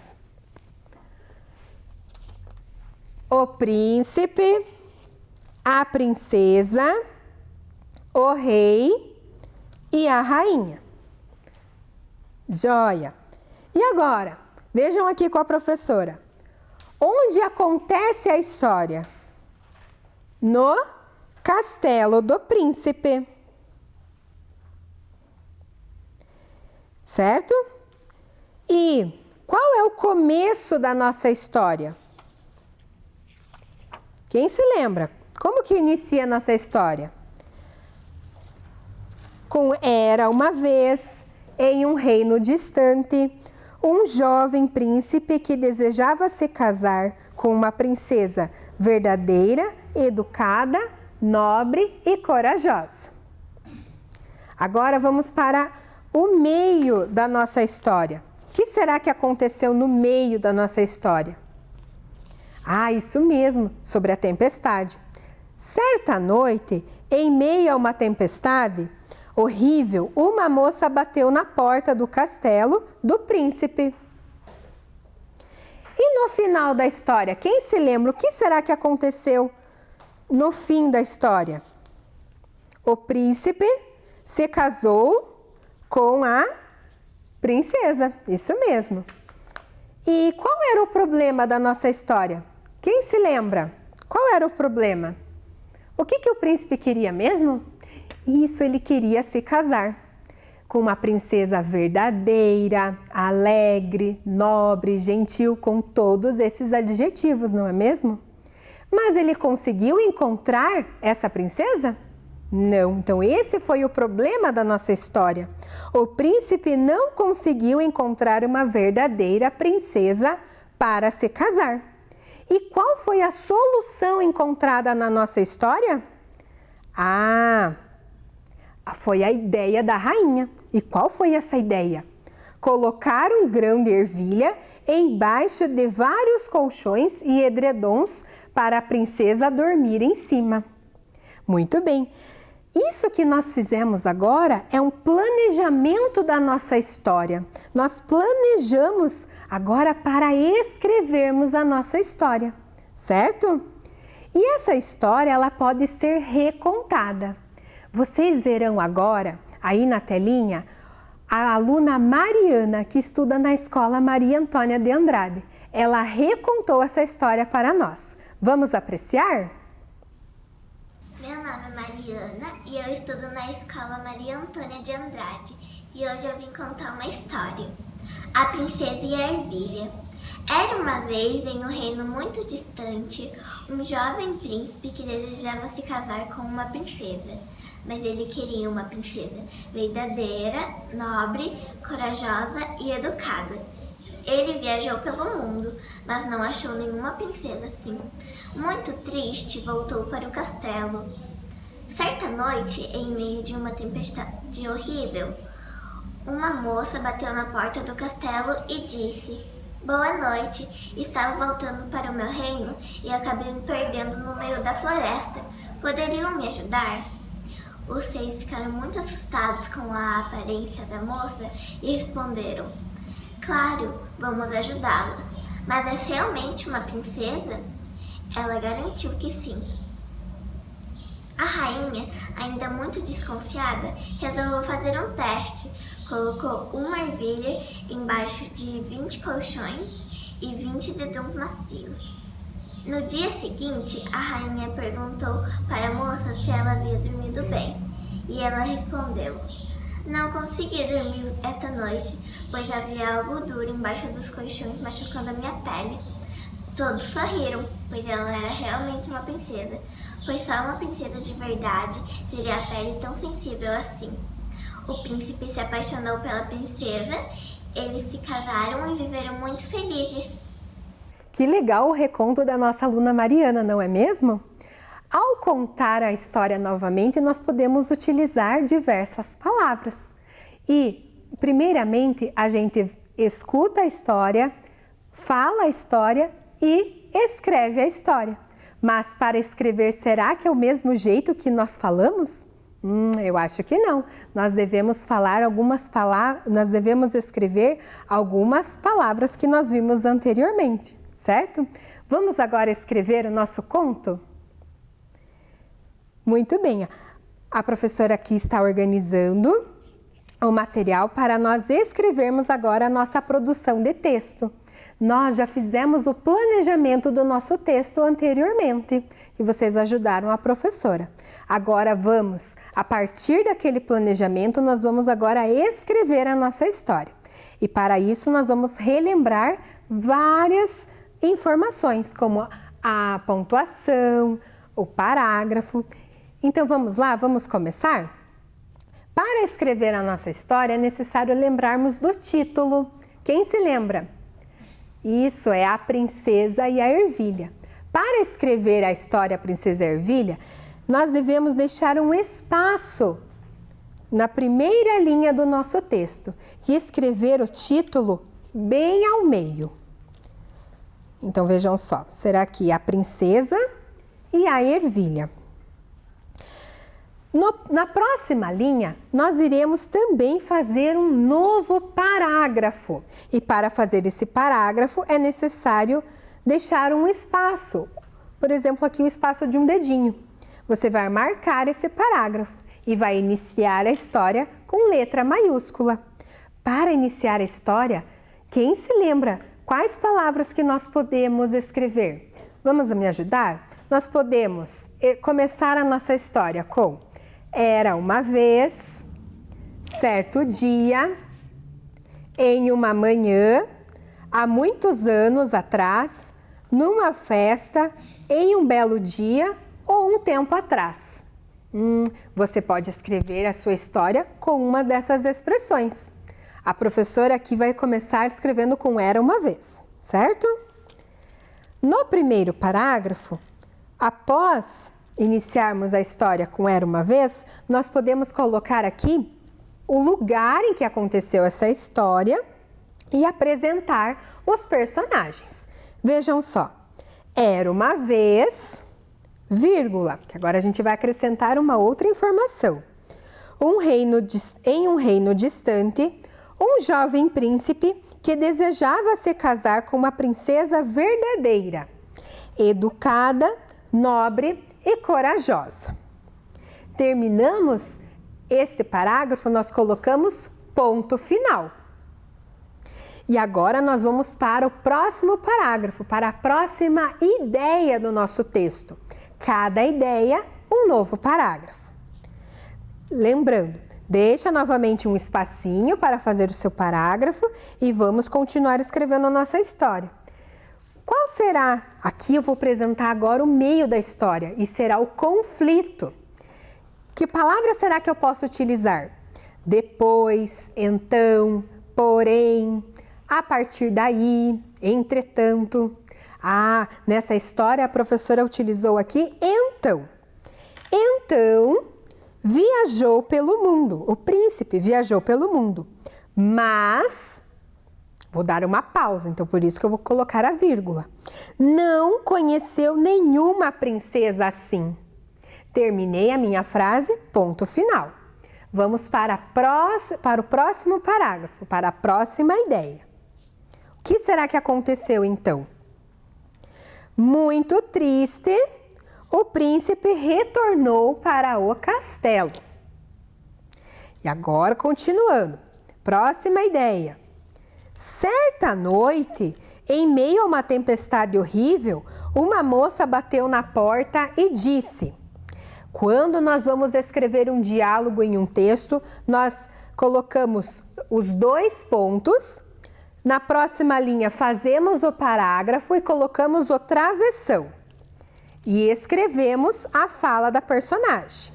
O príncipe, a princesa, o rei e a rainha. Joia! E agora, vejam aqui com a professora. Onde acontece a história? No castelo do príncipe. Certo? E qual é o começo da nossa história? Quem se lembra? Como que inicia a nossa história? Com era uma vez, em um reino distante, um jovem príncipe que desejava se casar com uma princesa verdadeira, educada, nobre e corajosa. Agora vamos para o meio da nossa história. O que será que aconteceu no meio da nossa história? Ah, isso mesmo, sobre a tempestade. Certa noite, em meio a uma tempestade horrível, uma moça bateu na porta do castelo do príncipe. E no final da história, quem se lembra o que será que aconteceu no fim da história? O príncipe se casou com a princesa, isso mesmo. E qual era o problema da nossa história? Quem se lembra? Qual era o problema? O que o príncipe queria mesmo? Isso, ele queria se casar com uma princesa verdadeira, alegre, nobre, gentil, com todos esses adjetivos, não é mesmo? Mas ele conseguiu encontrar essa princesa? Não. Então esse foi o problema da nossa história. O príncipe não conseguiu encontrar uma verdadeira princesa para se casar. E qual foi a solução encontrada na nossa história? Ah, Foi a ideia da rainha. E qual foi essa ideia? Colocar um grão de ervilha embaixo de vários colchões e edredons para a princesa dormir em cima. Muito bem. Isso que nós fizemos agora é um planejamento da nossa história. Nós planejamos agora para escrevermos a nossa história, certo? E essa história, ela pode ser recontada. Vocês verão agora, aí na telinha, a aluna Mariana, que estuda na Escola Maria Antônia de Andrade. Ela recontou essa história para nós. Vamos apreciar? Meu nome é Mariana e eu estudo na Escola Maria Antônia de Andrade. E hoje eu vim contar uma história. A Princesa e a Ervilha. Era uma vez, em um reino muito distante, um jovem príncipe que desejava se casar com uma princesa. Mas ele queria uma princesa verdadeira, nobre, corajosa e educada. Ele viajou pelo mundo, mas não achou nenhuma princesa assim. Muito triste, voltou para o castelo. Certa noite, em meio de uma tempestade horrível, uma moça bateu na porta do castelo e disse: "Boa noite, estava voltando para o meu reino e acabei me perdendo no meio da floresta. Poderiam me ajudar?" Os 6 ficaram muito assustados com a aparência da moça e responderam: "Claro, vamos ajudá-la. Mas é realmente uma princesa?" Ela garantiu que sim. A rainha, ainda muito desconfiada, resolveu fazer um teste. Colocou uma ervilha embaixo de 20 colchões e 20 dedões macios. No dia seguinte, a rainha perguntou para a moça se ela havia dormido bem. E ela respondeu: "Não consegui dormir esta noite, pois havia algo duro embaixo dos colchões machucando a minha pele." Todos sorriram, pois ela era realmente uma princesa, pois só uma princesa de verdade teria a pele tão sensível assim. O príncipe se apaixonou pela princesa, eles se casaram e viveram muito felizes. Que legal o reconto da nossa aluna Mariana, não é mesmo? Ao contar a história novamente, nós podemos utilizar diversas palavras. E, primeiramente, a gente escuta a história, fala a história e escreve a história. Mas para escrever, será que é o mesmo jeito que nós falamos? Eu acho que não. Nós devemos falar algumas palavras, nós devemos escrever algumas palavras que nós vimos anteriormente, certo? Vamos agora escrever o nosso conto? Muito bem. A professora aqui está organizando o material para nós escrevermos agora a nossa produção de texto. Nós já fizemos o planejamento do nosso texto anteriormente e vocês ajudaram a professora. Agora vamos, a partir daquele planejamento, nós vamos agora escrever a nossa história. E para isso nós vamos relembrar várias informações, como a pontuação, o parágrafo. Então vamos lá, vamos começar? Para escrever a nossa história é necessário lembrarmos do título. Quem se lembra? Isso é A Princesa e a Ervilha. Para escrever a história A Princesa e a Ervilha, nós devemos deixar um espaço na primeira linha do nosso texto e escrever o título bem ao meio. Então vejam só, será aqui A Princesa e a Ervilha. Na próxima linha, nós iremos também fazer um novo parágrafo. E para fazer esse parágrafo é necessário deixar um espaço. Por exemplo, aqui o espaço de um dedinho. Você vai marcar esse parágrafo e vai iniciar a história com letra maiúscula. Para iniciar a história, quem se lembra quais palavras que nós podemos escrever? Vamos me ajudar? Nós podemos começar a nossa história com: era uma vez, certo dia, em uma manhã, há muitos anos atrás, numa festa, em um belo dia ou um tempo atrás. Você pode escrever a sua história com uma dessas expressões. A professora aqui vai começar escrevendo com era uma vez, certo? No primeiro parágrafo, após iniciarmos a história com Era uma Vez, nós podemos colocar aqui o lugar em que aconteceu essa história e apresentar os personagens. Vejam só, era uma vez, vírgula, que agora a gente vai acrescentar uma outra informação. Em um reino distante, um jovem príncipe que desejava se casar com uma princesa verdadeira, educada, nobre e corajosa. Terminamos este parágrafo, nós colocamos ponto final. E agora nós vamos para o próximo parágrafo, para a próxima ideia do nosso texto. Cada ideia, um novo parágrafo. Lembrando, deixa novamente um espacinho para fazer o seu parágrafo e vamos continuar escrevendo a nossa história. Qual será? Aqui eu vou apresentar agora o meio da história e será o conflito. Que palavra será que eu posso utilizar? Depois, então, porém, a partir daí, entretanto. Nessa história a professora utilizou aqui então. Então, viajou pelo mundo. O príncipe viajou pelo mundo. Mas, vou dar uma pausa, então por isso que eu vou colocar a vírgula. Não conheceu nenhuma princesa assim. Terminei a minha frase, ponto final. Vamos para o próximo parágrafo, para a próxima ideia. O que será que aconteceu então? Muito triste, o príncipe retornou para o castelo. E agora, continuando. Próxima ideia. Certa noite, em meio a uma tempestade horrível, uma moça bateu na porta e disse... Quando nós vamos escrever um diálogo em um texto, nós colocamos os dois pontos. Na próxima linha, fazemos o parágrafo e colocamos o travessão. E escrevemos a fala da personagem.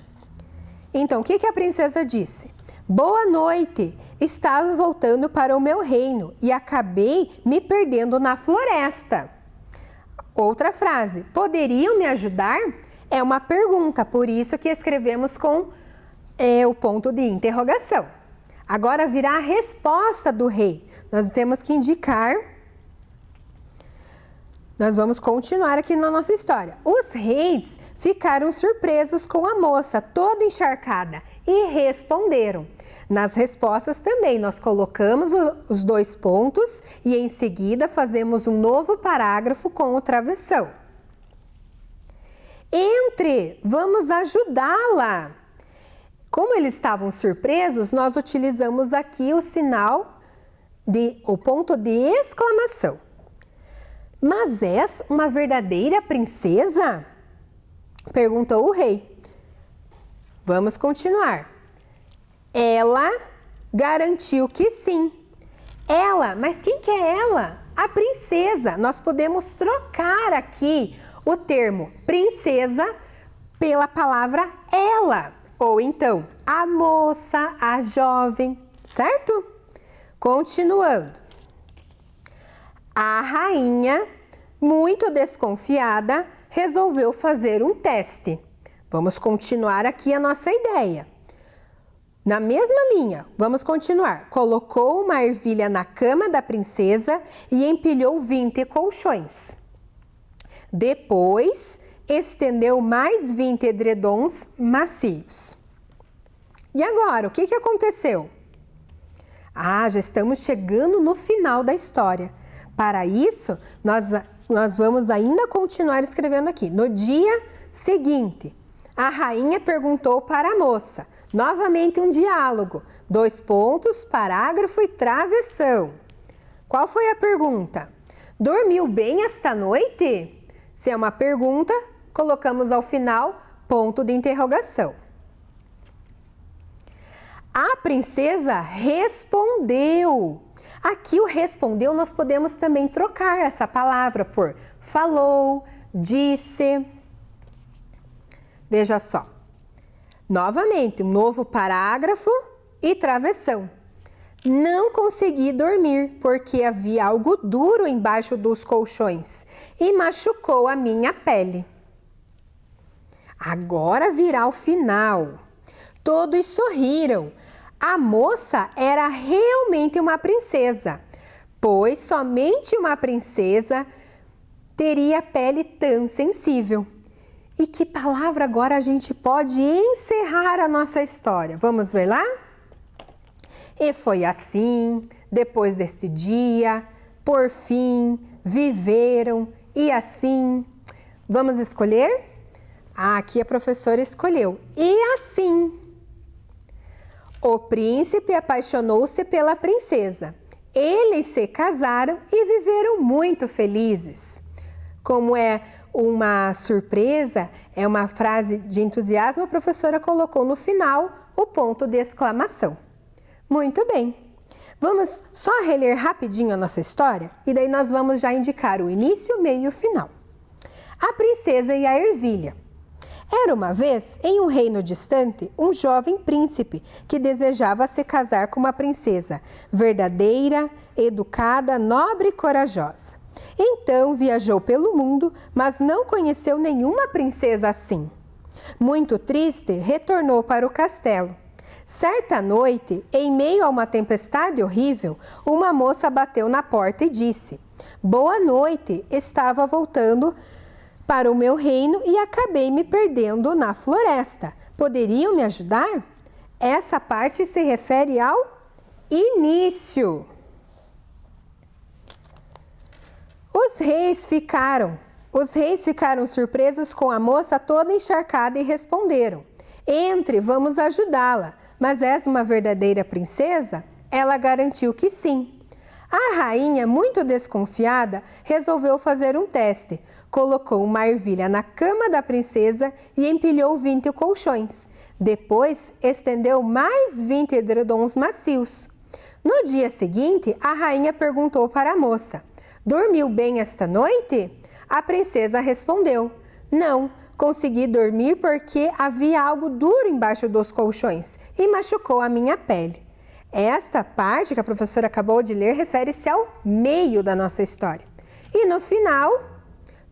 Então, o que a princesa disse? Boa noite, estava voltando para o meu reino e acabei me perdendo na floresta. Outra frase, poderiam me ajudar? É uma pergunta, por isso que escrevemos com o ponto de interrogação. Agora virá a resposta do rei. Nós temos que indicar. Nós vamos continuar aqui na nossa história. Os reis ficaram surpresos com a moça, toda encharcada, e responderam. Nas respostas também nós colocamos os dois pontos e em seguida fazemos um novo parágrafo com o travessão. Vamos ajudá-la. Como eles estavam surpresos, nós utilizamos aqui o sinal, o ponto de exclamação. Mas és uma verdadeira princesa? Perguntou o rei. Vamos continuar. Ela garantiu que sim. Ela, mas quem que é ela? A princesa. Nós podemos trocar aqui o termo princesa pela palavra ela, ou então a moça, a jovem, certo? Continuando. A rainha, muito desconfiada, resolveu fazer um teste. Vamos continuar aqui a nossa ideia. Na mesma linha, vamos continuar. Colocou uma ervilha na cama da princesa e empilhou 20 colchões. Depois, estendeu mais 20 edredons macios. E agora, o que aconteceu? Já estamos chegando no final da história. Para isso, nós vamos ainda continuar escrevendo aqui. No dia seguinte, a rainha perguntou para a moça. Novamente um diálogo. 2 pontos, parágrafo e travessão. Qual foi a pergunta? Dormiu bem esta noite? Se é uma pergunta, colocamos ao final ponto de interrogação. A princesa respondeu. Aqui o respondeu nós podemos também trocar essa palavra por falou, disse. Veja só. Novamente, um novo parágrafo e travessão. Não consegui dormir porque havia algo duro embaixo dos colchões e machucou a minha pele. Agora virá o final. Todos sorriram. A moça era realmente uma princesa, pois somente uma princesa teria pele tão sensível. E que palavra agora a gente pode encerrar a nossa história? Vamos ver lá? E foi assim, depois deste dia, por fim, viveram e assim. Vamos escolher? Aqui a professora escolheu. E assim. O príncipe apaixonou-se pela princesa. Eles se casaram e viveram muito felizes. Como é uma surpresa, é uma frase de entusiasmo, a professora colocou no final o ponto de exclamação. Muito bem. Vamos só reler rapidinho a nossa história e daí nós vamos já indicar o início, o meio e o final. A princesa e a ervilha. Era uma vez, em um reino distante, um jovem príncipe que desejava se casar com uma princesa verdadeira, educada, nobre e corajosa. Então viajou pelo mundo, mas não conheceu nenhuma princesa assim. Muito triste, retornou para o castelo. Certa noite, em meio a uma tempestade horrível, uma moça bateu na porta e disse: "Boa noite, estava voltando para o meu reino e acabei me perdendo na floresta. Poderiam me ajudar?" Essa parte se refere ao início. Os reis ficaram surpresos com a moça toda encharcada e responderam: "Entre, vamos ajudá-la. Mas és uma verdadeira princesa?" Ela garantiu que sim. A rainha, muito desconfiada, resolveu fazer um teste. Colocou uma ervilha na cama da princesa e empilhou 20 colchões. Depois, estendeu mais 20 edredons macios. No dia seguinte, a rainha perguntou para a moça: "Dormiu bem esta noite?" A princesa respondeu: "Não, consegui dormir porque havia algo duro embaixo dos colchões e machucou a minha pele." Esta parte que a professora acabou de ler refere-se ao meio da nossa história. E no final,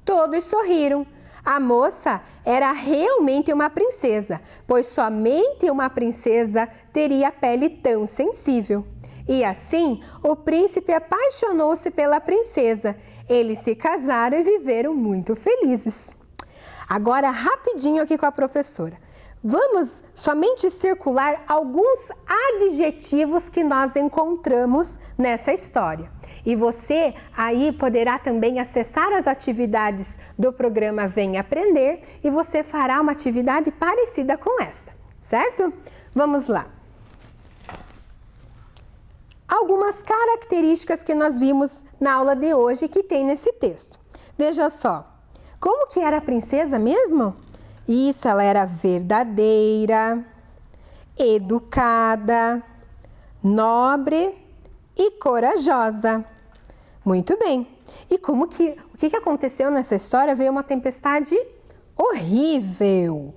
todos sorriram. A moça era realmente uma princesa, pois somente uma princesa teria pele tão sensível. E assim, o príncipe apaixonou-se pela princesa. Eles se casaram e viveram muito felizes. Agora, rapidinho aqui com a professora. Vamos somente circular alguns adjetivos que nós encontramos nessa história. E você aí poderá também acessar as atividades do programa Vem Aprender e você fará uma atividade parecida com esta, certo? Vamos lá. Algumas características que nós vimos na aula de hoje que tem nesse texto. Veja só, como que era a princesa mesmo? Isso, ela era verdadeira, educada, nobre e corajosa. Muito bem. E o que aconteceu nessa história? Veio uma tempestade horrível.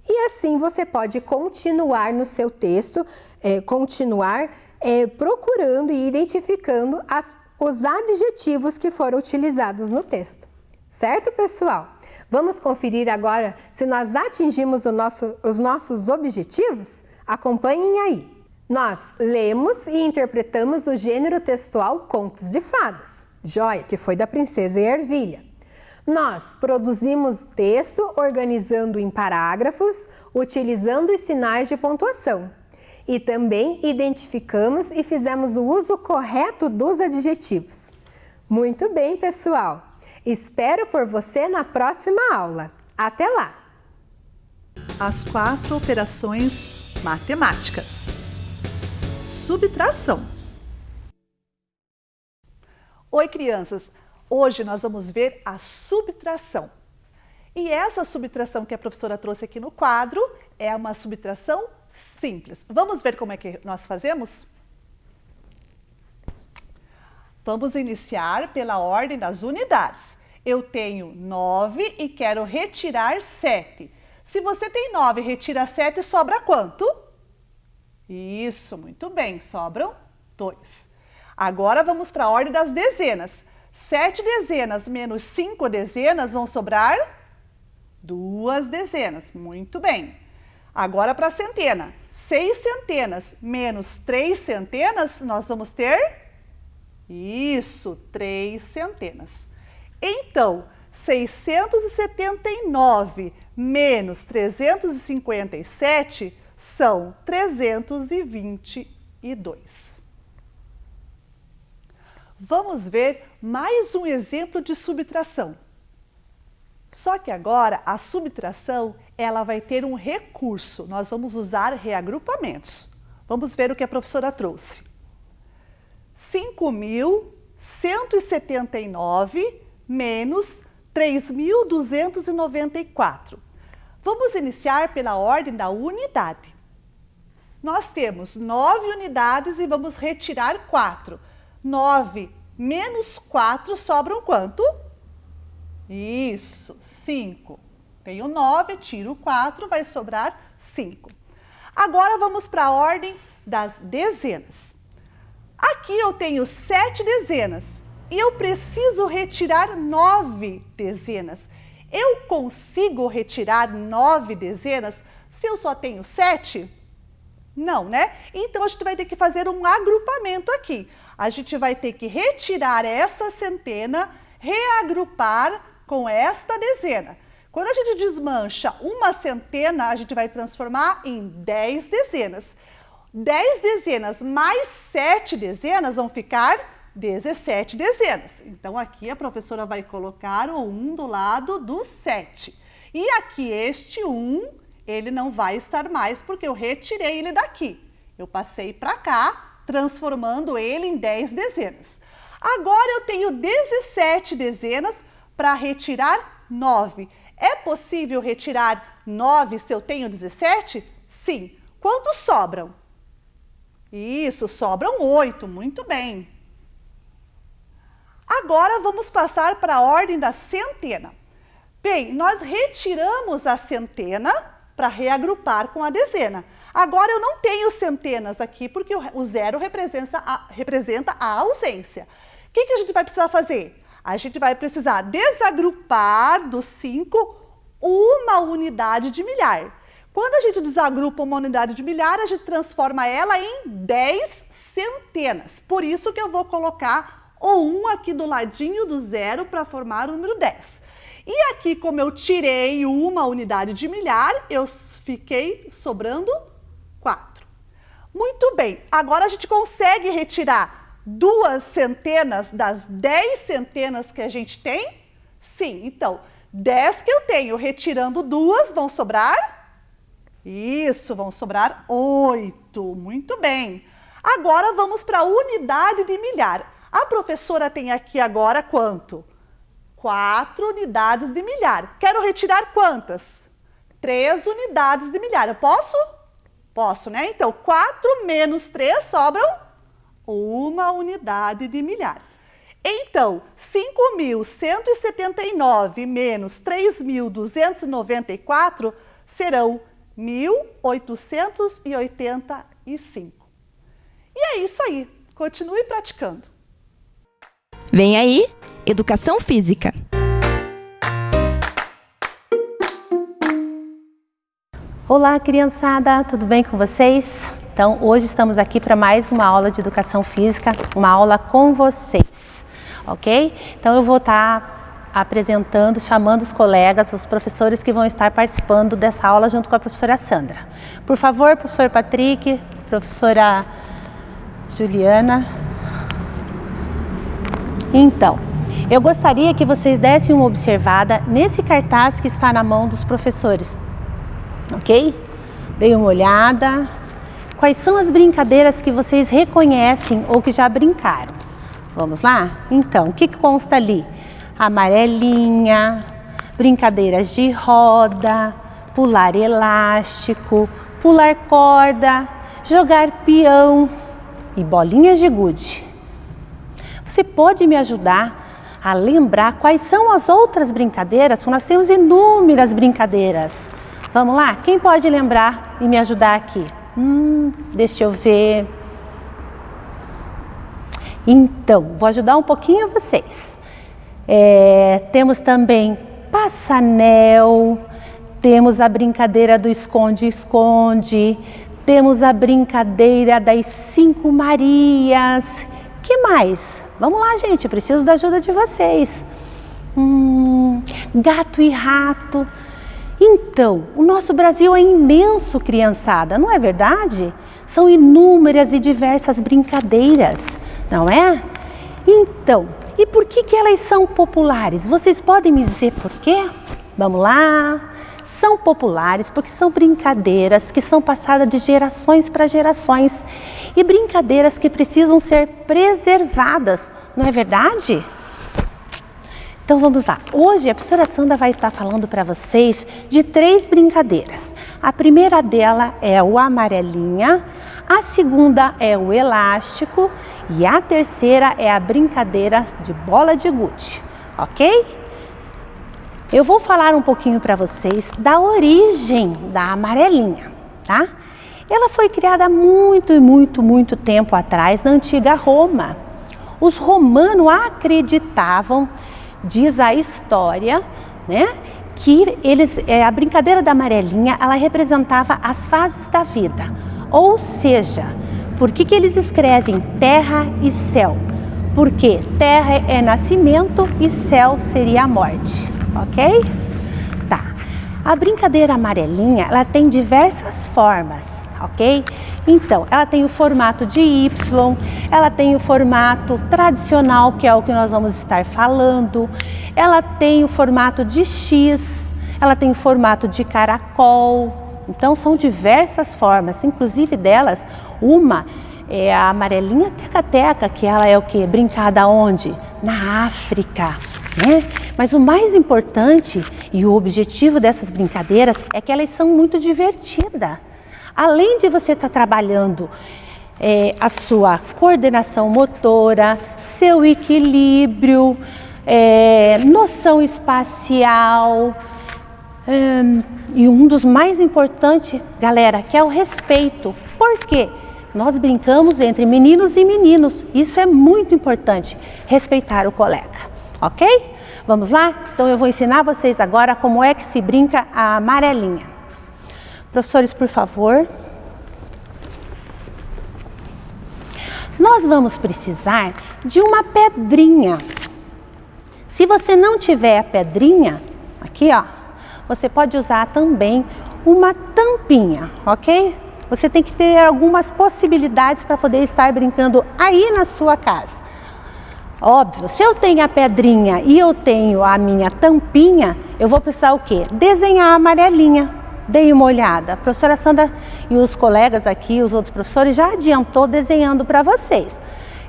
E assim você pode continuar no seu texto, procurando e identificando os adjetivos que foram utilizados no texto. Certo, pessoal? Vamos conferir agora se nós atingimos os nossos objetivos? Acompanhem aí. Nós lemos e interpretamos o gênero textual Contos de Fadas, joia, que foi da Princesa e a Ervilha. Nós produzimos texto organizando em parágrafos, utilizando os sinais de pontuação. E também identificamos e fizemos o uso correto dos adjetivos. Muito bem, pessoal! Espero por você na próxima aula. Até lá! As 4 operações matemáticas. Subtração. Oi, crianças! Hoje nós vamos ver a subtração. E essa subtração que a professora trouxe aqui no quadro é uma subtração simples. Vamos ver como é que nós fazemos? Vamos iniciar pela ordem das unidades. Eu tenho 9 e quero retirar 7. Se você tem 9 e retira 7, sobra quanto? Isso, muito bem, sobram 2. Agora vamos para a ordem das dezenas. 7 dezenas menos 5 dezenas vão sobrar 2 dezenas, muito bem. Agora para a centena, 6 centenas menos 3 centenas, nós vamos ter, isso, 3 centenas. Então, 679 menos 357 são 322. Vamos ver mais um exemplo de subtração. Só que agora a subtração, ela vai ter um recurso. Nós vamos usar reagrupamentos. Vamos ver o que a professora trouxe. 5.179 menos 3.294. Vamos iniciar pela ordem da unidade. Nós temos 9 unidades e vamos retirar 4. 9 menos 4 sobram quanto? Isso, 5. Tenho 9, tiro 4, vai sobrar 5. Agora vamos para a ordem das dezenas. Aqui eu tenho 7 dezenas e eu preciso retirar 9 dezenas. Eu consigo retirar 9 dezenas se eu só tenho 7? Não, né? Então a gente vai ter que fazer um agrupamento aqui. A gente vai ter que retirar essa centena, reagrupar com esta dezena. Quando a gente desmancha uma centena, a gente vai transformar em 10 dezenas. 10 dezenas mais 7 dezenas vão ficar 17 dezenas. Então, aqui a professora vai colocar o 1 do lado do 7. E aqui este 1, ele não vai estar mais, porque eu retirei ele daqui. Eu passei para cá, transformando ele em 10 dezenas. Agora eu tenho 17 dezenas para retirar 9. É possível retirar 9 se eu tenho 17? Sim. Quantos sobram? Isso, sobram 8. Muito bem. Agora vamos passar para a ordem da centena. Bem, nós retiramos a centena para reagrupar com a dezena. Agora eu não tenho centenas aqui porque o zero representa a ausência. O que a gente vai precisar fazer? A gente vai precisar desagrupar do 5 uma unidade de milhar. Quando a gente desagrupa uma unidade de milhar, a gente transforma ela em 10 centenas. Por isso que eu vou colocar o 1 aqui do ladinho do zero para formar o número 10. E aqui, como eu tirei uma unidade de milhar, eu fiquei sobrando 4. Muito bem, agora a gente consegue retirar 2 centenas das 10 centenas que a gente tem? Sim, então, 10 que eu tenho, retirando 2, vão sobrar? Isso, vão sobrar 8. Muito bem. Agora vamos para a unidade de milhar. A professora tem aqui agora quanto? 4 unidades de milhar. Quero retirar quantas? 3 unidades de milhar. Eu posso? Posso, né? Então, 4 menos 3 sobram 1 unidade de milhar. Então, 5.179 menos 3.294 serão 1.885. E é isso aí. Continue praticando. Vem aí, Educação Física. Olá, criançada, tudo bem com vocês? Então, hoje estamos aqui para mais uma aula de Educação Física, uma aula com vocês, ok? Então, eu vou estar apresentando, chamando os colegas, os professores que vão estar participando dessa aula junto com a professora Sandra. Por favor, professor Patrick, professora Juliana. Então, eu gostaria que vocês dessem uma observada nesse cartaz que está na mão dos professores, ok? Deem uma olhada. Quais são as brincadeiras que vocês reconhecem ou que já brincaram? Vamos lá? Então, o que consta ali? Amarelinha, brincadeiras de roda, pular elástico, pular corda, jogar peão e bolinhas de gude. Você pode me ajudar a lembrar quais são as outras brincadeiras? Porque nós temos inúmeras brincadeiras. Vamos lá? Quem pode lembrar e me ajudar aqui? Deixa eu ver. Então, vou ajudar um pouquinho vocês. Temos também passanel, Temos a brincadeira do esconde-esconde. Temos a brincadeira das 5 Marias. Que mais? Vamos lá, gente, preciso da ajuda de vocês. Gato e rato. Então, o nosso Brasil é imenso, criançada, não é verdade? São inúmeras e diversas brincadeiras, não é? Então, e por que elas são populares? Vocês podem me dizer por quê? Vamos lá. São populares porque são brincadeiras que são passadas de gerações para gerações e brincadeiras que precisam ser preservadas, não é verdade? Então vamos lá. Hoje a professora Sandra vai estar falando para vocês de 3 brincadeiras. A primeira dela é o amarelinha, a segunda é o elástico e a terceira é a brincadeira de bola de gude, ok? Eu vou falar um pouquinho para vocês da origem da amarelinha, tá? Ela foi criada há muito tempo atrás, na antiga Roma. Os romanos acreditavam, diz a história, né, que a brincadeira da amarelinha, ela representava as fases da vida. Ou seja, por que eles escrevem terra e céu? Porque terra é nascimento e céu seria a morte, ok? Tá. A brincadeira amarelinha, ela tem diversas formas, ok? Então, ela tem o formato de Y, ela tem o formato tradicional, que é o que nós vamos estar falando, ela tem o formato de X, ela tem o formato de caracol. Então, são diversas formas, inclusive delas, uma é a amarelinha teca-teca, que ela é o que? Brincada onde? Na África, né? Mas o mais importante e o objetivo dessas brincadeiras é que elas são muito divertidas. Além de você estar trabalhando a sua coordenação motora, seu equilíbrio, noção espacial, e um dos mais importantes, galera, que é o respeito. Por quê? Nós brincamos entre meninos e meninos. Isso é muito importante, respeitar o colega, ok? Vamos lá? Então eu vou ensinar vocês agora como é que se brinca a amarelinha. Professores, por favor. Nós vamos precisar de uma pedrinha. Se você não tiver a pedrinha, aqui ó, você pode usar também uma tampinha, ok? Você tem que ter algumas possibilidades para poder estar brincando aí na sua casa. Óbvio, se eu tenho a pedrinha e eu tenho a minha tampinha, eu vou precisar o quê? Desenhar a amarelinha. Deem uma olhada. A professora Sandra e os colegas aqui, os outros professores, já adiantou desenhando para vocês.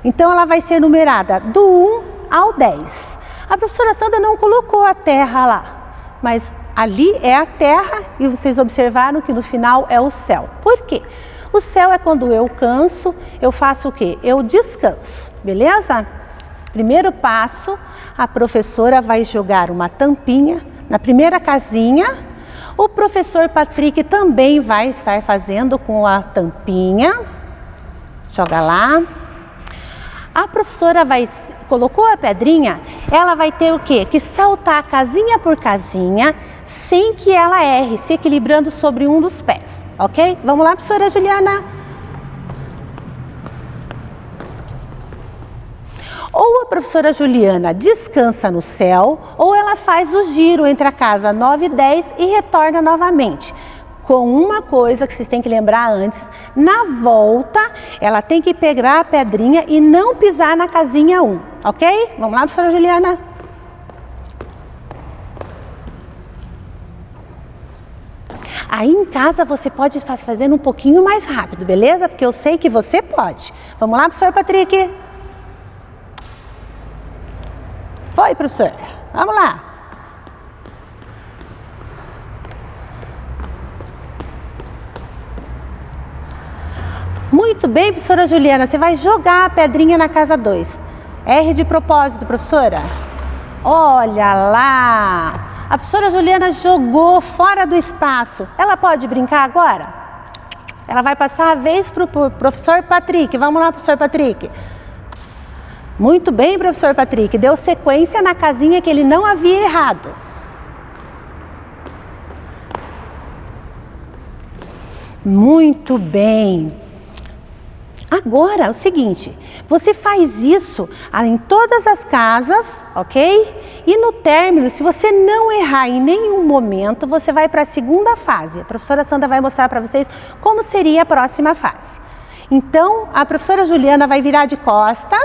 Então, ela vai ser numerada do 1 ao 10. A professora Sandra não colocou a terra lá, mas ali é a terra e vocês observaram que no final é o céu. Por quê? O céu é quando eu canso, eu faço o quê? Eu descanso, beleza? Primeiro passo, a professora vai jogar uma tampinha na primeira casinha. O professor Patrick também vai estar fazendo com a tampinha. Joga lá. A professora colocou a pedrinha, ela vai ter o quê? Que saltar casinha por casinha, sem que ela erre, se equilibrando sobre um dos pés, ok? Vamos lá, professora Juliana? Ou a professora Juliana descansa no céu, ou ela faz o giro entre a casa 9 e 10 e retorna novamente. Com uma coisa que vocês têm que lembrar antes, na volta, ela tem que pegar a pedrinha e não pisar na casinha 1, ok? Vamos lá, professora Juliana? Aí em casa você pode estar fazendo um pouquinho mais rápido, beleza? Porque eu sei que você pode. Vamos lá, professor Patrick? Foi, professor. Vamos lá. Muito bem, professora Juliana. Você vai jogar a pedrinha na casa 2. R de propósito, professora. Olha lá. A professora Juliana jogou fora do espaço. Ela pode brincar agora? Ela vai passar a vez para o professor Patrick. Vamos lá, professor Patrick. Muito bem, professor Patrick. Deu sequência na casinha que ele não havia errado. Muito bem. Agora, é o seguinte, você faz isso em todas as casas, ok? E no término, se você não errar em nenhum momento, você vai para a segunda fase. A professora Sandra vai mostrar para vocês como seria a próxima fase. Então, a professora Juliana vai virar de costa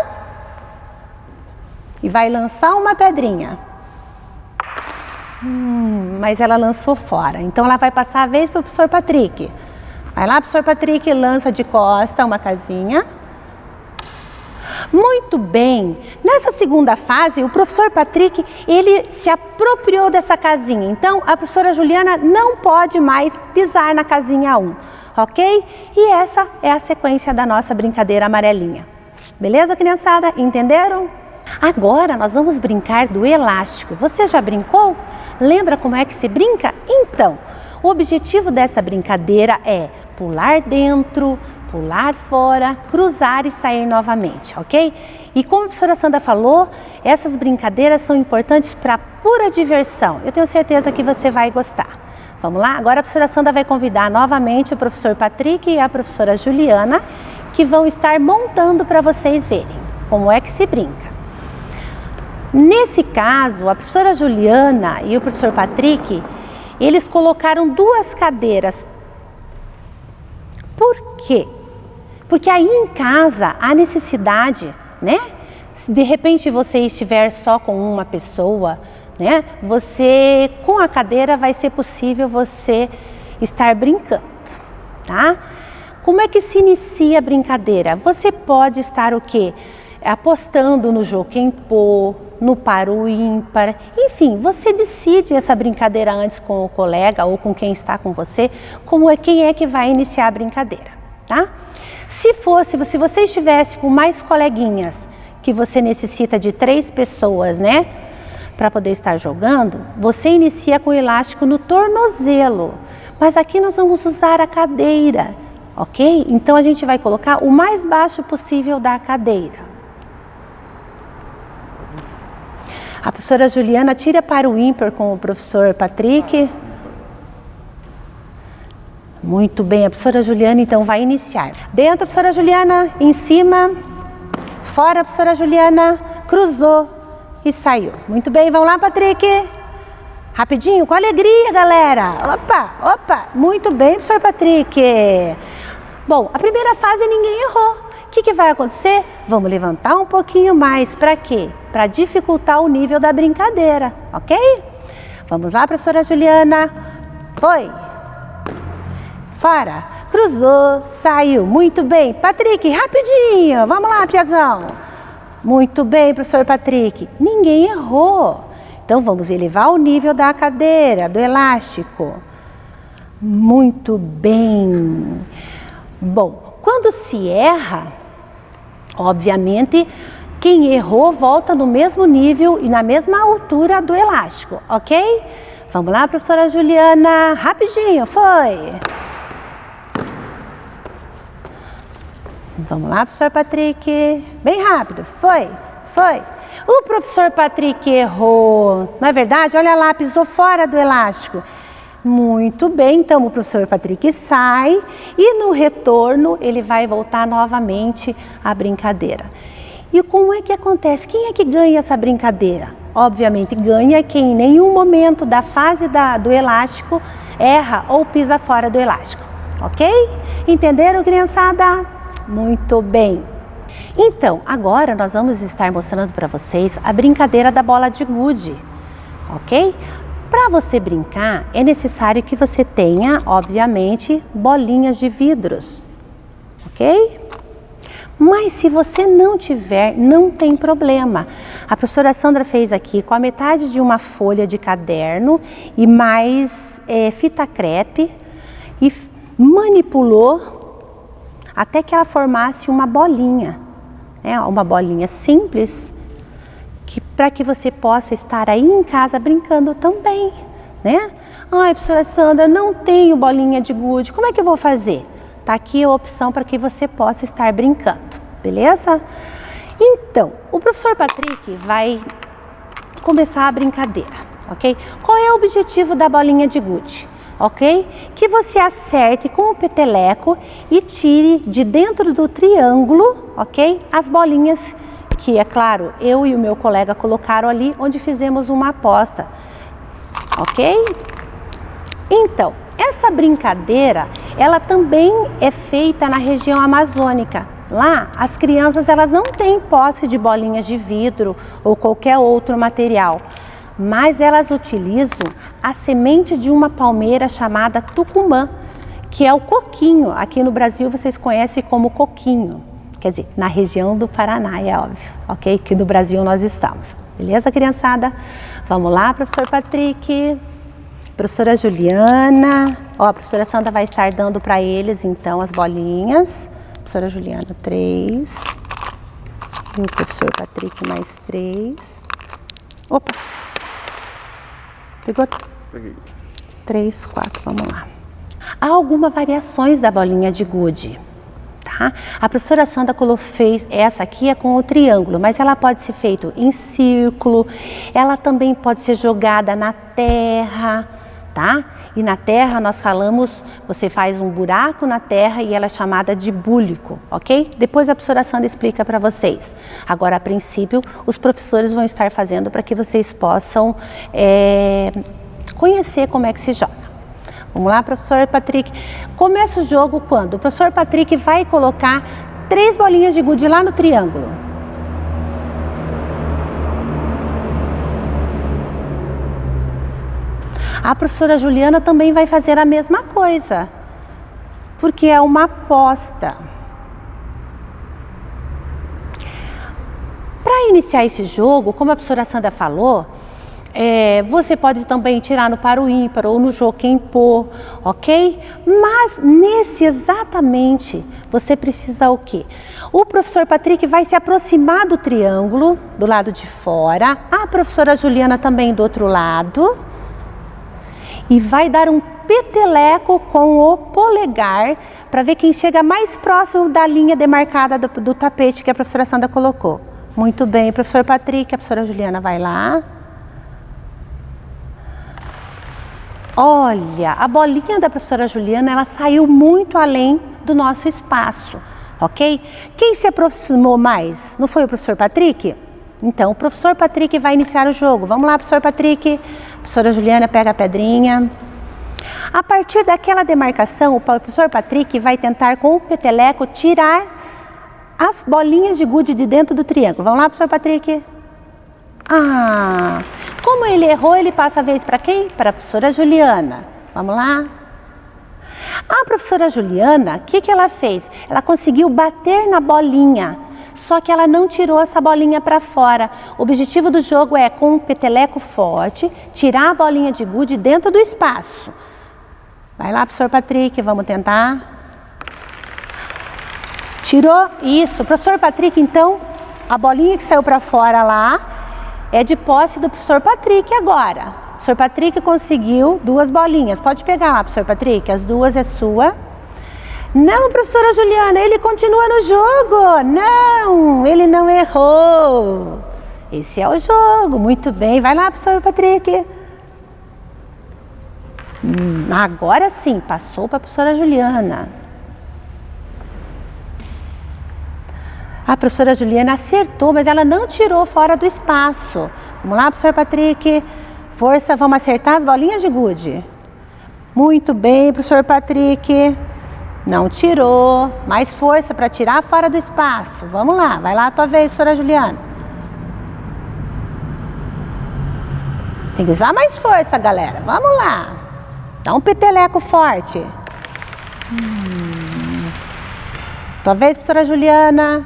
e vai lançar uma pedrinha. Mas ela lançou fora, então ela vai passar a vez para o professor Patrick. Vai lá, professor Patrick, lança de costa uma casinha. Muito bem. Nessa segunda fase, o professor Patrick, ele se apropriou dessa casinha. Então, a professora Juliana não pode mais pisar na casinha 1, ok? E essa é a sequência da nossa brincadeira amarelinha. Beleza, criançada? Entenderam? Agora, nós vamos brincar do elástico. Você já brincou? Lembra como é que se brinca? Então, o objetivo dessa brincadeira é pular dentro, pular fora, cruzar e sair novamente, ok? E como a professora Sandra falou, essas brincadeiras são importantes para pura diversão. Eu tenho certeza que você vai gostar. Vamos lá? Agora a professora Sandra vai convidar novamente o professor Patrick e a professora Juliana, que vão estar montando para vocês verem como é que se brinca. Nesse caso, a professora Juliana e o professor Patrick, eles colocaram 2 cadeiras. Por quê? Porque aí em casa há necessidade, né? Se de repente você estiver só com uma pessoa, né? Você, com a cadeira, vai ser possível você estar brincando, tá? Como é que se inicia a brincadeira? Você pode estar o quê? Apostando no jogo-quem-pô, no par ou ímpar, enfim, você decide essa brincadeira antes com o colega ou com quem está com você, quem é que vai iniciar a brincadeira, tá? Se você estivesse com mais coleguinhas, que você necessita de 3 pessoas, né, para poder estar jogando, você inicia com o elástico no tornozelo, mas aqui nós vamos usar a cadeira, ok? Então a gente vai colocar o mais baixo possível da cadeira. A professora Juliana tira para o ímpar com o professor Patrick. Muito bem, a professora Juliana então vai iniciar. Dentro, a professora Juliana, em cima, fora, a professora Juliana, cruzou e saiu. Muito bem, vamos lá, Patrick. Rapidinho, com alegria, galera. Opa, opa, muito bem, professor Patrick. Bom, a primeira fase ninguém errou. O que vai acontecer? Vamos levantar um pouquinho mais. Para quê? Para dificultar o nível da brincadeira, ok? Vamos lá, professora Juliana. Foi. Fora. Cruzou, saiu. Muito bem. Patrick, rapidinho. Vamos lá, piazão. Muito bem, professor Patrick. Ninguém errou. Então, vamos elevar o nível da cadeira, do elástico. Muito bem. Bom, quando se erra, obviamente, quem errou volta no mesmo nível e na mesma altura do elástico, ok? Vamos lá, professora Juliana, rapidinho, foi! Vamos lá, professor Patrick, bem rápido, foi! O professor Patrick errou, não é verdade? Olha lá, pisou fora do elástico. Muito bem, então o professor Patrick sai e no retorno ele vai voltar novamente à brincadeira. E como é que acontece? Quem é que ganha essa brincadeira? Obviamente ganha quem em nenhum momento da fase do elástico erra ou pisa fora do elástico, ok? Entenderam, criançada? Muito bem. Então, agora nós vamos estar mostrando para vocês a brincadeira da bola de gude, ok? Para você brincar, é necessário que você tenha, obviamente, bolinhas de vidros, ok? Mas se você não tiver, não tem problema. A professora Sandra fez aqui com a metade de uma folha de caderno e mais fita crepe e manipulou até que ela formasse uma bolinha, né? Uma bolinha simples, para que você possa estar aí em casa brincando também, né? Ai, professora Sandra, não tenho bolinha de gude, como é que eu vou fazer? Tá aqui a opção para que você possa estar brincando, beleza? Então, o professor Patrick vai começar a brincadeira, ok? Qual é o objetivo da bolinha de gude? ok? Que você acerte com o peteleco e tire de dentro do triângulo, ok? As bolinhas que, é claro, eu e o meu colega colocaram ali onde fizemos uma aposta, ok? Então, essa brincadeira, ela também é feita na região amazônica. Lá, as crianças elas não têm posse de bolinhas de vidro ou qualquer outro material, mas elas utilizam a semente de uma palmeira chamada tucumã, que é o coquinho. Aqui no Brasil vocês conhecem como coquinho, quer dizer, na região do Paraná, é óbvio, ok? Que no Brasil nós estamos. Beleza, criançada? Vamos lá, professor Patrick, professora Juliana. Ó, a professora Sandra vai estar dando para eles, então, as bolinhas. Professora Juliana, 3. E o professor Patrick, mais 3. Opa! Pegou? Peguei. 3, 4, vamos lá. Há algumas variações da bolinha de gude, tá? A professora Sandra fez essa aqui é com o triângulo, mas ela pode ser feita em círculo, ela também pode ser jogada na terra, tá? E na terra nós falamos, você faz um buraco na terra e ela é chamada de búlico, ok? Depois a professora Sandra explica para vocês. Agora, a princípio, os professores vão estar fazendo para que vocês possam conhecer como é que se joga. Vamos lá, professor Patrick. Começa o jogo quando o professor Patrick vai colocar 3 bolinhas de gude lá no triângulo. A professora Juliana também vai fazer a mesma coisa, porque é uma aposta. Para iniciar esse jogo, como a professora Sandra falou, você pode também tirar no par ou ímpar ou no jogo quem pôr, ok? Mas nesse exatamente, você precisa o quê? O professor Patrick vai se aproximar do triângulo, do lado de fora, a professora Juliana também do outro lado, e vai dar um peteleco com o polegar para ver quem chega mais próximo da linha demarcada do tapete que a professora Sandra colocou. Muito bem, professor Patrick, a professora Juliana vai lá. Olha, a bolinha da professora Juliana, ela saiu muito além do nosso espaço, ok? Quem se aproximou mais? Não foi o professor Patrick? Então, o professor Patrick vai iniciar o jogo. Vamos lá, professor Patrick. A professora Juliana pega a pedrinha. A partir daquela demarcação, o professor Patrick vai tentar com o peteleco tirar as bolinhas de gude de dentro do triângulo. Vamos lá, professor Patrick. Como ele errou, ele passa a vez para quem? Para a professora Juliana. Vamos lá. A professora Juliana, o que ela fez? Ela conseguiu bater na bolinha, só que ela não tirou essa bolinha para fora. O objetivo do jogo é, com um peteleco forte, tirar a bolinha de gude dentro do espaço. Vai lá, professor Patrick, vamos tentar. Tirou? Isso. Professor Patrick, então, a bolinha que saiu para fora lá é de posse do professor Patrick agora. O professor Patrick conseguiu 2 bolinhas. Pode pegar lá, professor Patrick, as 2 é sua. Não, professora Juliana, ele continua no jogo. Não, ele não errou. Esse é o jogo. Muito bem. Vai lá, professor Patrick. Agora sim, passou para a professora Juliana. A professora Juliana acertou, mas ela não tirou fora do espaço. Vamos lá, professor Patrick. Força, vamos acertar as bolinhas de gude. Muito bem, professor Patrick. Não tirou. Mais força para tirar fora do espaço. Vamos lá, vai lá a tua vez, professora Juliana. Tem que usar mais força, galera. Vamos lá. Dá um peteleco forte. Tua vez, professora Juliana.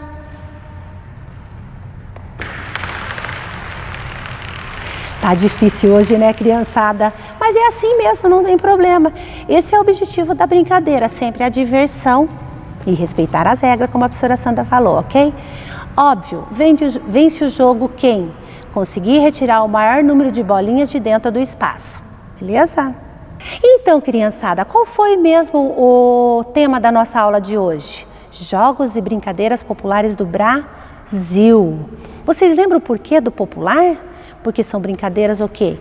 Tá difícil hoje, né, criançada? Mas é assim mesmo, não tem problema. Esse é o objetivo da brincadeira, sempre a diversão e respeitar as regras, como a professora Sandra falou, ok? Óbvio, vence o jogo quem conseguir retirar o maior número de bolinhas de dentro do espaço, beleza? Então, criançada, qual foi mesmo o tema da nossa aula de hoje? Jogos e brincadeiras populares do Brasil. Vocês lembram o porquê do popular? Porque são brincadeiras o quê?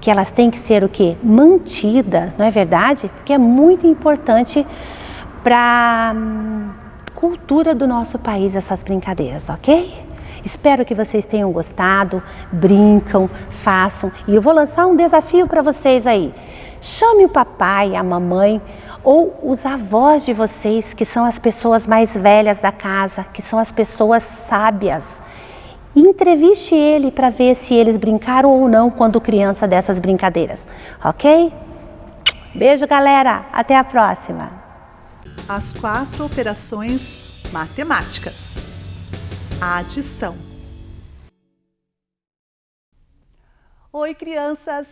que elas têm que ser o quê? Mantidas, não é verdade? Porque é muito importante para a cultura do nosso país essas brincadeiras, ok? Espero que vocês tenham gostado, brincam, façam. E eu vou lançar um desafio para vocês aí. Chame o papai, a mamãe ou os avós de vocês, que são as pessoas mais velhas da casa, que são as pessoas sábias. E entreviste ele para ver se eles brincaram ou não quando criança dessas brincadeiras, ok? Beijo, galera. Até a próxima. As 4 operações matemáticas. A adição. Oi, crianças!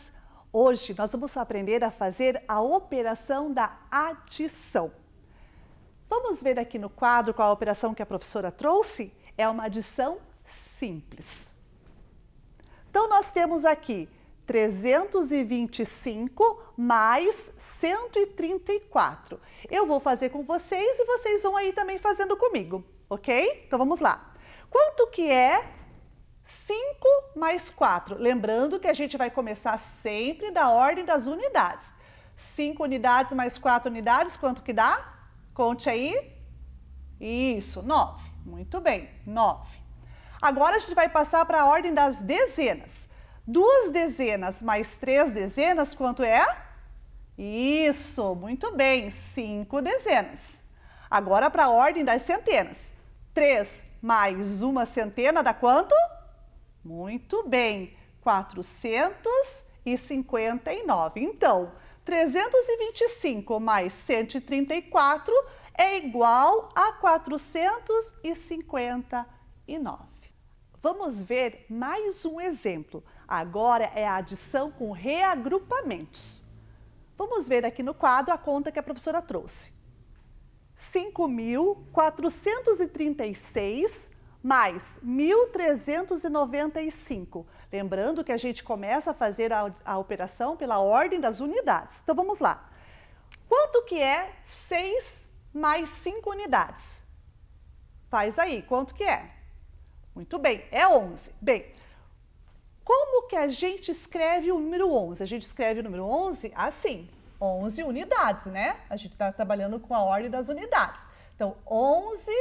Hoje nós vamos aprender a fazer a operação da adição. Vamos ver aqui no quadro qual a operação que a professora trouxe? É uma adição simples. Então, nós temos aqui 325 mais 134. Eu vou fazer com vocês e vocês vão aí também fazendo comigo, ok? Então, vamos lá. Quanto que é 5 mais 4? Lembrando que a gente vai começar sempre da ordem das unidades. 5 unidades mais 4 unidades, quanto que dá? Conte aí. Isso, 9. Muito bem, 9. Agora a gente vai passar para a ordem das dezenas. 2 dezenas mais 3 dezenas, quanto é? Isso, muito bem, 5 dezenas. Agora para a ordem das centenas. 3 mais 1 centena dá quanto? Muito bem, 459. Então, 325 mais 134 é igual a 459. Vamos ver mais um exemplo. Agora é a adição com reagrupamentos. Vamos ver aqui no quadro a conta que a professora trouxe. 5.436 mais 1.395. Lembrando que a gente começa a fazer a operação pela ordem das unidades. Então, vamos lá. Quanto que é 6 mais 5 unidades? Faz aí, quanto que é? Muito bem, é 11. Bem, como que a gente escreve o número 11? A gente escreve o número 11 assim, 11 unidades, né? A gente está trabalhando com a ordem das unidades. Então, 11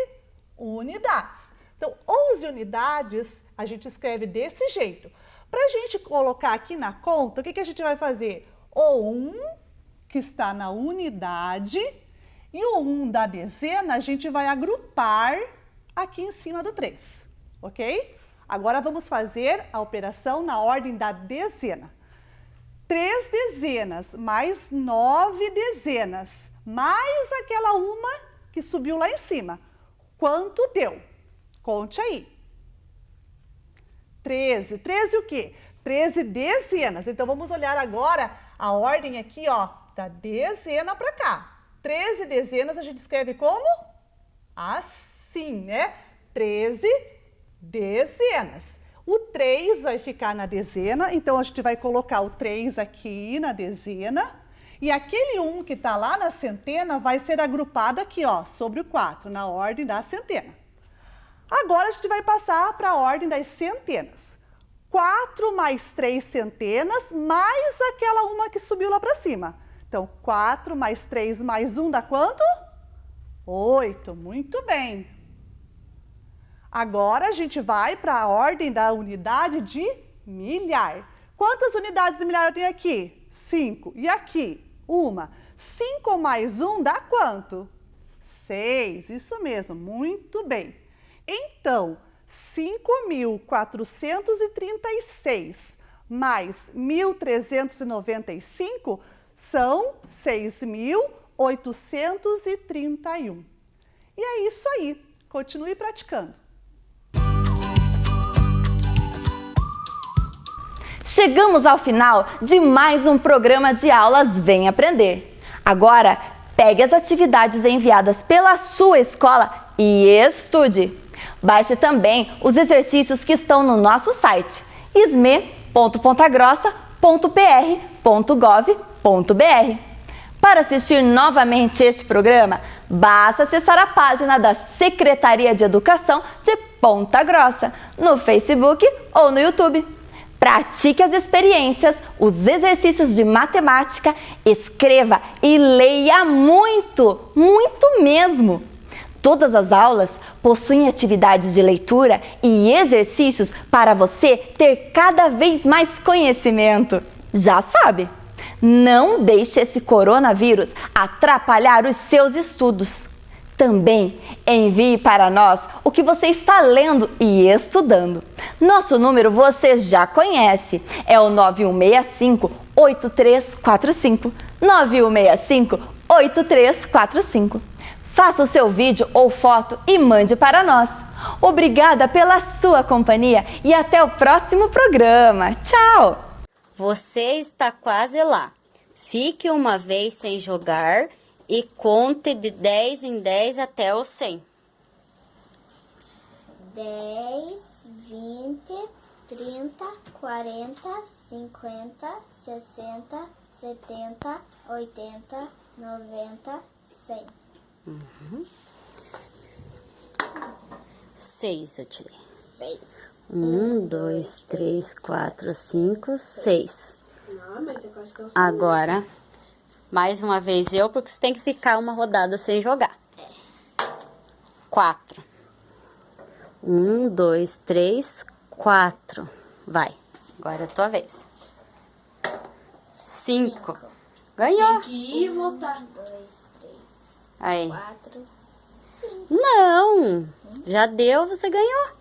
unidades. Então, 11 unidades a gente escreve desse jeito. Para a gente colocar aqui na conta, o que a gente vai fazer? O 1, que está na unidade, e o 1 da dezena a gente vai agrupar aqui em cima do 3, ok? Agora vamos fazer a operação na ordem da dezena. 3 dezenas mais 9 dezenas, mais aquela uma que subiu lá em cima. Quanto deu? Conte aí. 13. 13 o quê? 13 dezenas. Então, vamos olhar agora a ordem aqui, ó, da dezena para cá. 13 dezenas a gente escreve como? Assim, né? 13 dezenas. O 3 vai ficar na dezena, então a gente vai colocar o 3 aqui na dezena. E aquele 1 que está lá na centena vai ser agrupado aqui, ó, sobre o 4, na ordem da centena. Agora a gente vai passar para a ordem das centenas. 4 mais 3 centenas, mais aquela uma que subiu lá para cima. Então, 4 mais 3 mais 1 dá quanto? 8. Muito bem. Agora a gente vai para a ordem da unidade de milhar. Quantas unidades de milhar eu tenho aqui? 5. E aqui? 1. 5 mais 1 dá quanto? 6. Isso mesmo, muito bem. Então, 5.436 mais 1.395 são 6.831. E é isso aí. Continue praticando. Chegamos ao final de mais um programa de aulas Vem Aprender. Agora, pegue as atividades enviadas pela sua escola e estude. Baixe também os exercícios que estão no nosso site isme.pontagrossa.pr.gov.br. Para assistir novamente este programa, basta acessar a página da Secretaria de Educação de Ponta Grossa, no Facebook ou no YouTube. Pratique as experiências, os exercícios de matemática, escreva e leia muito, muito mesmo. Todas as aulas possuem atividades de leitura e exercícios para você ter cada vez mais conhecimento. Já sabe, não deixe esse coronavírus atrapalhar os seus estudos. Também envie para nós o que você está lendo e estudando. Nosso número você já conhece, é o 9165-8345. 9165-8345. Faça o seu vídeo ou foto e mande para nós. Obrigada pela sua companhia e até o próximo programa. Tchau! Você está quase lá. Fique uma vez sem jogar e conte de 10 em 10 até o 100. 10, 20, 30, 40, 50, 60, 70, 80, 90, 100. 6 eu tirei. 6. 1, 2, 3, 4, 5, 6. Agora, mais uma vez eu, porque você tem que ficar uma rodada sem jogar. 4. 1, 2, 3, 4. Vai. Agora é a tua vez. 5. Ganhou. Tem que ir e voltar. 1, 2, 3, Aí. 4, 5. Não. Já deu, você ganhou.